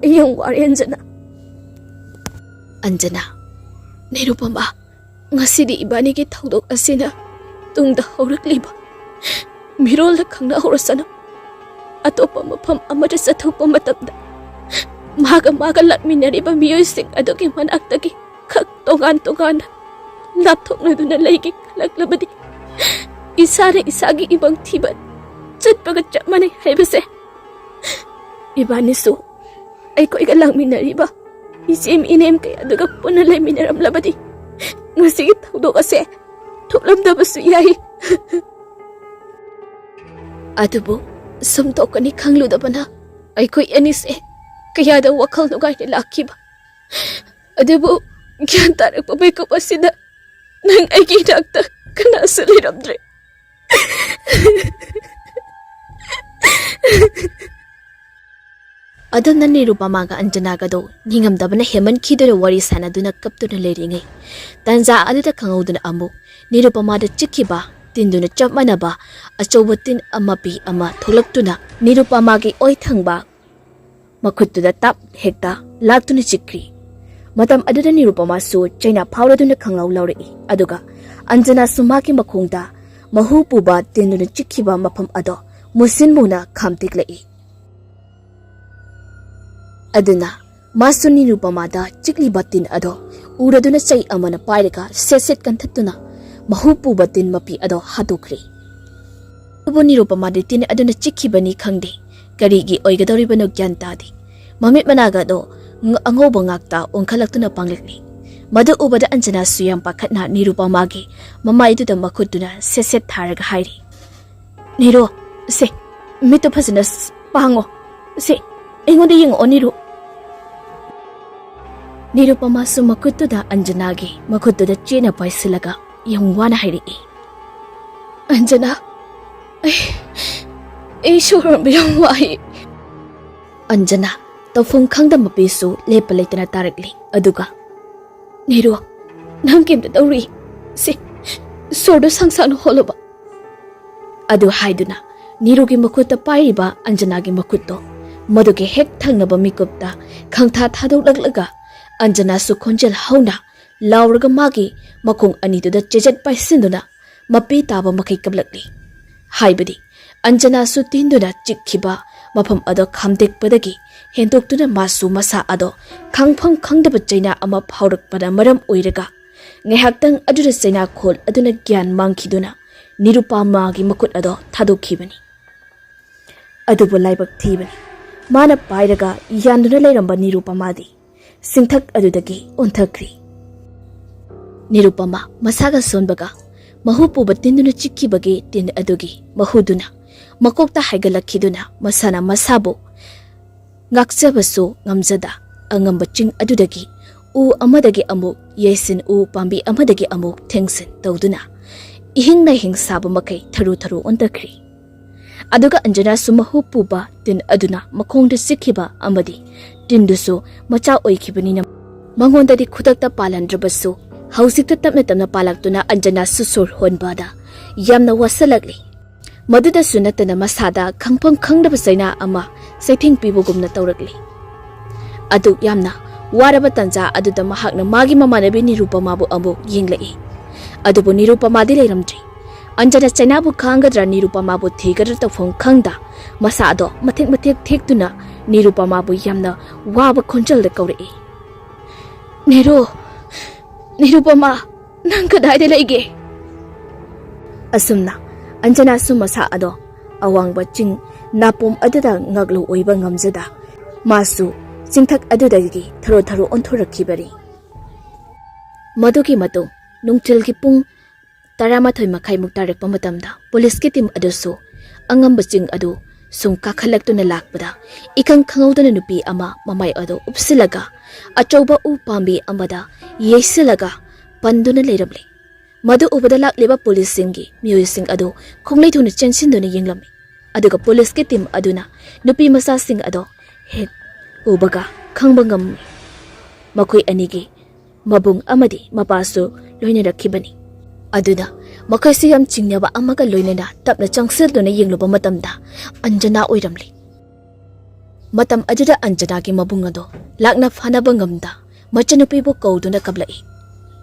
ꯑꯩ ꯌꯥꯝ ꯋꯥꯔꯦ ꯑꯟꯖꯅꯥ." ꯑꯟꯖꯅꯥ, "ꯅꯤꯔꯨꯄꯃꯥ, ꯉꯁꯤꯗꯤ ꯏꯕꯥꯅꯤꯒꯤ ꯊꯧꯗꯣꯛ ꯑꯁꯤꯅ ꯇꯨꯡꯗ ꯍꯧꯔꯛꯂꯤꯕ ꯃꯤꯔꯣꯜꯗ ꯈꯪꯅꯍꯧꯔꯁꯅꯨ. ꯑꯇꯣꯞꯄ ꯃꯐꯝ ꯑꯃꯗ ꯆꯠꯊꯣꯛꯄ ꯃꯇꯝꯗ ꯃꯥꯒ ꯂꯥꯛꯃꯤꯟꯅꯔꯤꯕ ꯃꯤꯑꯣꯏꯁꯤꯡ ꯑꯗꯨꯒꯤ ꯃꯅꯥꯛꯇꯒꯤ ꯈꯛ ꯇꯣꯉꯥꯟꯅ ꯂꯥꯞꯊꯣꯛꯅꯗꯨꯅ ꯂꯩꯒꯦ ꯈꯜꯂꯛꯂꯕꯗꯤ ꯏꯁꯥꯅ ꯏꯁꯥꯒꯤ ꯏꯕꯪ ꯊꯤꯕ ꯆꯠꯄꯒ ꯆꯞ ꯃꯥꯟꯅꯩ ꯍꯥꯏꯕꯁꯦ. ꯏꯕꯥꯅꯤꯁꯨ ꯑꯩꯈꯣꯏꯒ ꯂꯥꯛꯃꯤꯟꯅꯔꯤꯕ ꯏꯆꯦꯝ ꯏꯅꯦꯝ ꯀꯌꯥꯗꯨꯒ ꯄꯨꯟꯅ ꯂꯩꯃꯤꯟꯅꯔꯝꯂꯕꯗꯤ ꯉꯁꯤꯒꯤ ꯊꯧꯗꯣꯛ ꯑꯁꯦ ꯊꯣꯛꯂꯝꯗꯕꯁꯨ ꯌꯥꯏ. ꯑꯗꯨꯕꯨ ꯁꯨꯝ ꯇꯣꯛꯀꯅꯤ ꯈꯪꯂꯨꯗꯕꯅ ꯑꯩꯈꯣꯏ ꯑꯅꯤꯁꯦ ꯀꯌꯥꯗ ꯋꯥꯈꯜ ꯅꯨꯡꯉꯥꯏꯅ ꯂꯥꯛꯈꯤꯕ. ꯑꯗꯨꯕꯨ ꯒ꯭ꯌꯥꯟ ꯇꯥꯔꯛꯄ ꯃꯤꯀꯨꯞ ꯑꯁꯤꯗ ꯅꯪ ꯑꯩꯒꯤ ꯏꯅꯥꯛꯇ ꯀꯅꯥꯁꯨ ꯂꯩꯔꯝꯗ꯭ꯔꯦ." ꯑꯗꯨꯝꯅ ꯅꯤꯔꯨꯄꯃꯥꯒ ꯑꯟꯖꯅꯥꯒꯗꯣ ꯅꯤꯡꯉꯝꯗꯕꯅ ꯍꯦꯃꯟꯈꯤꯗꯨꯅ ꯋꯥꯔꯤ ꯁꯥꯟꯅꯗꯨꯅ ꯀꯞꯇꯨꯅ ꯂꯩꯔꯤꯉꯩ ꯇꯥꯟꯖꯥ ꯑꯗꯨꯗ ꯈꯪꯍꯧꯗꯨꯅ ꯑꯃꯨꯛ ꯅꯤꯔꯨꯄꯃꯥꯗ ꯆꯤꯛꯈꯤꯕ ꯇꯤꯟꯗꯨꯅ ꯆꯞ ꯃꯥꯟꯅꯕ ꯑꯆꯧꯕ ꯇꯤꯟ ꯑꯃꯄꯤ ꯑꯃ ꯊꯣꯛꯂꯛꯇꯨꯅ ꯅꯤꯔꯨꯄꯃꯥꯒꯤ ꯑꯣꯏ ꯊꯪꯕ ꯃꯈꯨꯠꯇꯨꯗ ꯇꯥꯞ ꯍꯦꯛꯇ ꯂꯥꯛꯇꯨꯅ ꯆꯤꯛꯈ꯭ꯔꯤ꯫ ꯃꯇꯝ ꯑꯗꯨꯗ ꯅꯤꯔꯨꯄꯃꯥꯁꯨ ꯆꯩꯅꯥ ꯐꯥꯎꯔꯗꯨꯅ ꯈꯪꯂꯥꯎ ꯂꯥꯎꯔꯛꯏ꯫ ꯑꯗꯨꯒ ꯑꯟꯖꯅꯥꯁꯨ ꯃꯥꯒꯤ ꯃꯈꯣꯡꯗ ꯃꯍꯨ ꯄꯨꯕ ꯇꯤꯟꯗꯨꯅ ꯆꯤꯛꯈꯤꯕ ꯃꯐꯝ ꯑꯗꯣ ꯃꯨꯁꯤꯟ ꯃꯨꯅ ꯈꯥꯝꯇꯦꯛꯂꯛꯏ꯫ ꯑꯗꯨꯅ ꯃꯥꯁꯨ ꯅꯤꯔꯨꯄꯃꯥꯗ ꯆꯤꯛꯂꯤꯕ ꯇꯤꯟ ꯑꯗꯣ ꯎꯔꯗꯨꯅ ꯆꯩ ꯑꯃꯅ ꯄꯥꯏꯔꯒ ꯁꯦꯠ ꯀꯟꯊꯠꯇꯨꯅ ꯃꯍꯨ ꯄꯨꯕ ꯇꯤꯟ ꯃꯄꯤ ꯑꯗꯣ ꯍꯥꯠꯇꯣꯛꯈ꯭ꯔꯤ꯫ ꯑꯗꯨꯕꯨ ꯅꯤꯔꯨꯄꯃꯥꯗꯤ ꯇꯤꯟ ꯑꯗꯨꯅ ꯆꯤꯛꯈꯤꯕꯅꯤ ꯈꯪꯗꯦ, ꯀꯔꯤꯒꯤ ꯑꯣꯏꯒꯗꯧꯔꯤꯕꯅꯣ ꯒ꯭ꯌꯥꯟ ꯇꯥꯗꯦ. ꯃꯃꯤꯠ ꯃꯅꯥꯒꯗꯣ ꯑꯉꯧꯕ ꯉꯥꯛꯇ ꯑꯣꯟꯈꯠꯂꯛꯇꯨꯅ ꯄꯥꯡꯂꯛꯂꯤ꯫ ꯃꯗꯨ ꯎꯕꯗ ꯑꯟꯖꯅꯥꯁꯨ ꯌꯥꯝ ꯄꯥꯈꯠꯅ ꯅꯤꯔꯨꯄꯃꯥꯒꯤ ꯃꯃꯥꯏꯗꯨꯗ ꯃꯈꯨꯠꯇꯨꯅ ꯁꯦꯠ ꯊꯥꯔꯒ ꯍꯥꯏꯔꯤ, "ꯅꯤꯔꯨ, ꯁꯦ ꯃꯤꯠꯇꯨ ꯐꯖꯅ ꯄꯥꯡꯉꯣ. ꯁꯦ ꯑꯩꯉꯣꯟꯗ ꯌꯦꯡꯉꯛꯑꯣ ꯅꯤꯔꯨ." ꯅꯤꯔꯨꯄꯃꯥꯁꯨ ꯃꯈꯨꯠꯇꯨꯗ ꯑꯟꯖꯅꯥꯒꯤ ꯃꯈꯨꯠꯇꯨꯗ ꯆꯦꯅ ꯄꯥꯏꯁꯤꯜꯂꯒ ꯌꯥꯝ ꯋꯥꯅ ꯍꯥꯏꯔꯛꯏ, "ꯑꯟꯖꯅꯥ, ꯑꯩ ꯁꯣꯔ ꯍꯣꯟꯕ ꯌꯥꯝ ꯋꯥꯏ." ꯑꯟꯖꯅꯥ ꯇꯧꯐꯝ ꯈꯪꯗꯕ ꯃꯄꯤꯁꯨ ꯂꯦꯞꯄ ꯂꯩꯇꯅ ꯇꯥꯔꯛꯂꯤ꯫ ꯑꯗꯨꯒ "ꯅꯤꯔꯨ, ꯅꯪ ꯀꯩꯝꯇ ꯇꯧꯔꯤ. ꯁꯦ ꯁꯣꯔꯗꯣ ꯁꯥꯡꯅ ꯍꯣꯜꯂꯣꯕ." ꯑꯗꯨ ꯍꯥꯏꯗꯨꯅ ꯅꯤꯔꯨꯒꯤ ꯃꯈꯨꯠꯇ ꯄꯥꯏꯔꯤꯕ ꯑꯟꯖꯅꯥꯒꯤ ꯃꯈꯨꯠꯇꯣ ꯃꯗꯨꯒꯤ ꯍꯦꯛ ꯊꯪꯅꯕ ꯃꯤꯀꯨꯞꯇ ꯈꯪꯊꯥ ꯊꯥꯗꯣꯛꯂꯛꯂꯒ ꯑꯟꯖꯅꯥꯁꯨ ꯈꯣꯟꯖꯦꯜ ꯍꯧꯅ ꯂꯥꯎꯔꯒ ꯃꯥꯒꯤ ꯃꯈꯣꯡ ꯑꯅꯤꯗꯨꯗ ꯆꯦꯖꯠ ꯄꯥꯏꯁꯤꯟꯗꯨꯅ ꯃꯄꯤ ꯇꯥꯕ ꯃꯈꯩ ꯀꯞꯂꯛꯂꯤ꯫ ꯍꯥꯏꯕꯗꯤ ꯑꯟꯖꯅꯥꯁꯨ ꯇꯤꯟꯗꯨꯅ ꯆꯤꯛꯈꯤꯕ ꯃꯐꯝ ꯑꯗꯣ ꯈꯥꯝꯇꯦꯛꯄꯗꯒꯤ ꯍꯦꯟꯗꯣꯛꯇꯨꯅ ꯃꯥꯁꯨ ꯃꯁꯥ ꯑꯗꯣ ꯈꯪꯐꯝ ꯈꯪꯗꯕ ꯆꯩꯅꯥ ꯑꯃ ꯐꯥꯎꯔꯛꯄꯅ ꯃꯔꯝ ꯑꯣꯏꯔꯒ ꯉꯥꯏꯍꯥꯛꯇꯪ ꯑꯗꯨꯗ ꯆꯩꯅꯥ ꯈꯣꯜ ꯑꯗꯨꯅ ꯒ꯭ꯌꯥꯟ ꯃꯥꯡꯈꯤꯗꯨꯅ ꯅꯤꯔꯨꯄꯃꯥꯒꯤ ꯃꯈꯨꯠ ꯑꯗꯣ ꯊꯥꯗꯣꯛꯈꯤꯕꯅꯤ꯫ ꯑꯗꯨꯕꯨ ꯂꯥꯏꯕꯛ ꯊꯤꯕꯅꯤ, ꯃꯥꯅ ꯄꯥꯏꯔꯒ ꯌꯥꯟꯗꯨꯅ ꯂꯩꯔꯝꯕ ꯅꯤꯔꯨꯄꯃꯥꯗꯤ ꯁꯤꯡꯊꯛ ꯑꯗꯨꯗꯒꯤ ꯑꯣꯟꯊꯈ꯭ꯔꯤ꯫ ꯅꯤꯔꯨꯄꯃꯥ ꯃꯁꯥꯒ ꯁꯣꯟꯕꯒ ꯃꯍꯨ ꯄꯨꯕ ꯇꯤꯟꯗꯨꯅ ꯆꯤꯛꯈꯤꯕꯒꯤ ꯇꯤꯟ ꯑꯗꯨꯒꯤ ꯃꯍꯨꯗꯨꯅ ꯃꯀꯣꯛꯇ ꯍꯥꯏꯒꯠꯂꯛꯈꯤꯗꯨꯅ ꯃꯁꯥꯅ ꯃꯁꯥꯕꯨ ꯉꯥꯛꯆꯕꯁꯨ ꯉꯝꯖꯗ ꯑꯉꯝꯕ ꯆꯤꯡ ꯑꯗꯨꯗꯒꯤ ꯎ ꯑꯃꯗꯒꯤ ꯑꯃꯨꯛ ꯌꯩꯁꯤꯟ ꯎ ꯄꯥꯝꯕꯤ ꯑꯃꯗꯒꯤ ꯑꯃꯨꯛ ꯊꯦꯡꯁꯤꯟ ꯇꯧꯗꯨꯅ ꯏꯍꯤꯡ ꯅꯥꯍꯤꯡ ꯁꯥꯕ ꯃꯈꯩ ꯊꯔꯨ ꯑꯣꯟꯊꯈ꯭ꯔꯤ꯫ ꯑꯗꯨꯒ ꯑꯟꯖꯅꯥꯁꯨ ꯃꯍꯨ ꯄꯨꯕ ꯇꯤꯟ ꯑꯗꯨꯅ ꯃꯈꯣꯡꯗ ꯆꯤꯛꯈꯤꯕ ꯑꯃꯗꯤ ꯇꯤꯟꯗꯨꯁꯨ ꯃꯆꯥ ꯑꯣꯏꯈꯤꯕꯅꯤꯅ ꯃꯉꯣꯟꯗꯗꯤ ꯈꯨꯗꯛꯇ ꯄꯥꯜꯍꯟꯗ꯭ꯔꯕꯁꯨ ꯍꯧꯖꯤꯛꯇ ꯇꯞꯅ ꯄꯥꯜꯂꯛꯇꯨꯅ ꯑꯟꯖꯅꯥꯁꯨ ꯁꯣꯔ ꯍꯣꯟꯕꯗ ꯌꯥꯝꯅ ꯋꯥꯁꯜꯂꯛꯂꯤ꯫ ꯃꯗꯨꯗꯁꯨ ꯅꯠꯇꯅ ꯃꯁꯥꯗ ꯈꯪꯐꯝ ꯈꯪꯗꯕ ꯆꯩꯅꯥ ꯑꯃ ꯆꯩꯊꯦꯡ ꯄꯤꯕꯒꯨꯝꯅ ꯇꯧꯔꯛꯂꯤ꯫ ꯑꯗꯨ ꯌꯥꯝꯅ ꯋꯥꯔꯕ ꯇꯥꯟꯖꯥ ꯑꯗꯨꯗ ꯃꯍꯥꯛꯅ ꯃꯥꯒꯤ ꯃꯃꯥꯟꯅꯕꯤ ꯅꯤꯔꯨꯄꯃꯥꯕꯨ ꯑꯃꯨꯛ ꯌꯦꯡꯂꯛꯏ꯫ ꯑꯗꯨꯕꯨ ꯅꯤꯔꯨꯄꯃꯥꯗꯤ ꯂꯩꯔꯝꯗ꯭ꯔꯤ꯫ ꯑꯟꯖꯅꯥ ꯆꯩꯅꯥꯕꯨ ꯈꯥꯡꯒꯗ꯭ꯔꯥ ꯅꯤꯔꯨꯄꯃꯥꯕꯨ ꯊꯤꯒꯗ꯭ꯔꯥ ꯇꯧꯐꯝ ꯈꯪꯗ ꯃꯁꯥ ꯑꯗꯣ ꯃꯊꯦꯛ ꯊꯦꯛꯇꯨꯅ ꯅꯤꯔꯨꯄꯃꯥꯕꯨ ꯌꯥꯝꯅ ꯋꯥꯕ ꯈꯣꯟꯖꯦꯜꯗ ꯀꯧꯔꯛꯏ, "ꯅꯤꯔꯨꯄꯃꯥ, ꯅꯪ ꯀꯗꯥꯏꯗ ꯂꯩꯒꯦ?" ꯑꯁꯨꯝꯅ ꯑꯟꯖꯅꯥꯁꯨ ꯃꯁꯥ ꯑꯗꯣ ꯑꯋꯥꯡꯕ ꯆꯤꯡ ꯅꯥꯄꯣꯝ ꯑꯗꯨꯗ ꯉꯥꯛꯂꯨ ꯑꯣꯏꯕ ꯉꯝꯖꯗ ꯃꯥꯁꯨ ꯆꯤꯡꯊꯛ ꯑꯗꯨꯗꯒꯤ ꯊꯔꯣ ꯑꯣꯟꯊꯣꯔꯛꯈꯤꯕꯅꯤ꯫ ꯃꯗꯨꯒꯤ ꯃꯇꯨꯡ ꯅꯨꯡꯊꯤꯜꯒꯤ ꯄꯨꯡ 12:30 ꯇꯥꯔꯛꯄ ꯃꯇꯝꯗ ꯄꯨꯂꯤꯁꯀꯤ ꯇꯤꯝ ꯑꯗꯨꯁꯨ angambaching adu sum kakhalaktu na lakpada ikang khangaudana nupi ama mamai adu upsilaga achauba u pambi amada yesilaga panduna leiramle madu ubada lakleba police singi miyoi adu khonglei thuna chensin duna yenglami aduga police ke team aduna nupi masa sing ado hek ubaga khangbangam makoi anigi mabung amadi mapasu loina rakhibani aduna makai siyam chingnaba amaga loina tapna changsel dona yengluba matamda anjana oiramli matam ajuda anjana ki mabung ado lakna phanaba ngamda machanupi bo kauduna kablai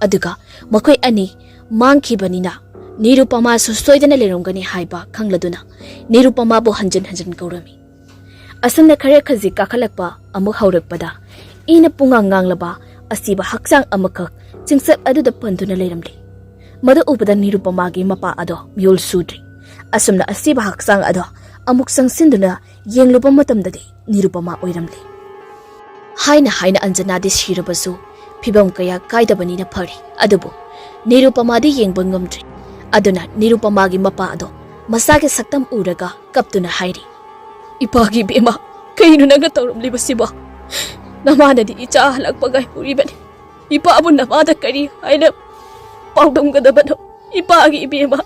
aduga makoi ani mangkhibanina Nirupama su soidana lerongani haiba khangladuna Nirupama bo hanjan kaurami asam na khare khazi kakhalakpa amuk haurakpada ina punga nganglaba asiba haksang amakak chingsap aduda panduna leramli madu ubada Nirupama gi mapa ado myol sudri asam na asiba haksang ado amuk sangsinduna yengluba matamdadi Nirupama oiramli haina anjana di shirabasu phibam kaya kaidabani na phari adubu Nirupama di yengba ngamdri aduna Nirupamagi mapa ado masage saktam uraga kaptuna hairi ipagi bema kainu naga tawramli basiba namana di icha halakpagai puribani ipa abu namada kari haina paudamgadabano ipagi bema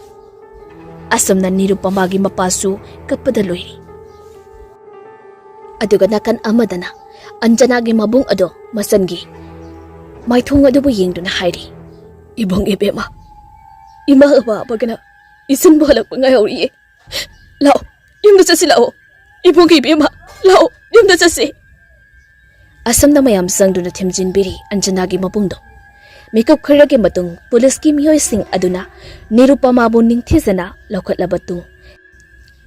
asamna Nirupamagi mapasu kappada loiri aduga nakan amadana anjanagi mabung ado masangi maithong adubu yengduna hairi ibong ibema Ima ba bagana isin bolak pangai ori lao yumda sasi lao ibugi bima lao yumda sasi asam na mayam sangduna thimjin biri anjanagi mapungdo makeup kharage matung police ki miyoi sing aduna Nirupama bu ningthizana lokhatlabatu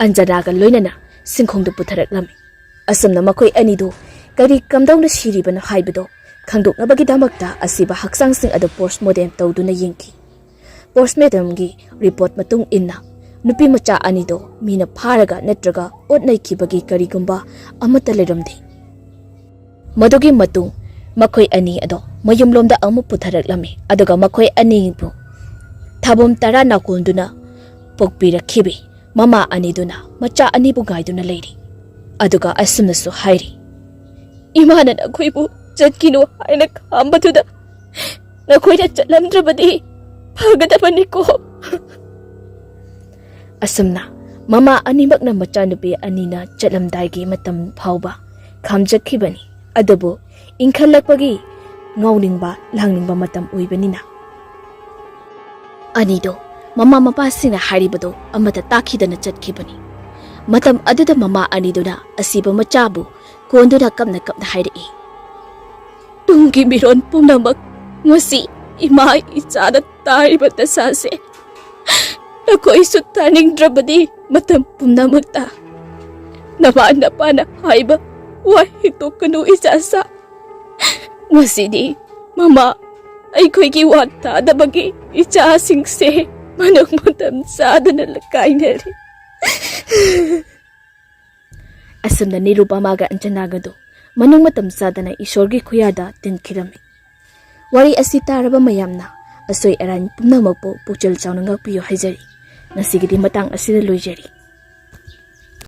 anjanaga loinana singkhongdu putharaklam asam na makoi anidu kari kamdawna shiribana haibado khangdoknabagi damakta asiba haksang sing adu postmortem tawduna yengki postmortem gi report matung inna nupi macha anido mina pharaga natraga otnai khibagi karigumba amata leramdi madugi matung makhoi ani ado mayumlomda amu putharaklami aduga makhoi ani bu thabum tara nakunduna pokpira khibi mama aniduna macha ani bu gaiduna leiri aduga asumnasu hairi imana nakhoi bu chatkino haina khambatuda nakhoi da chalamdrabadi Pagadapan ko. Asam na, mama animak na machanupi anina chalamdagi matam phauba khamjakhibani adabu ingkhalakpagi ngauningba langningba matam uibanina anido mama mapasina haribado amata takhidana chatkhibani matam aduda mama aniduna asiba machabu konduna kapna hairi tungi miron punamak ngasi Ima ichana tariba tasase Nakoi sutaning drabadi matam pumnamakta Namana pana haiba wahito kanu isasa Masidi mama ay ko'y kiwata dabagi ichasingse manang matam sada na lakay na rin Asam na Nirupamaga anjanaga do manang matam sada na isorgi kuyada tinkirami Wari asi taraba mayamna asoy aran pumnamakpo puchal chawnangak piyo haijari nasigidi matang asida loijari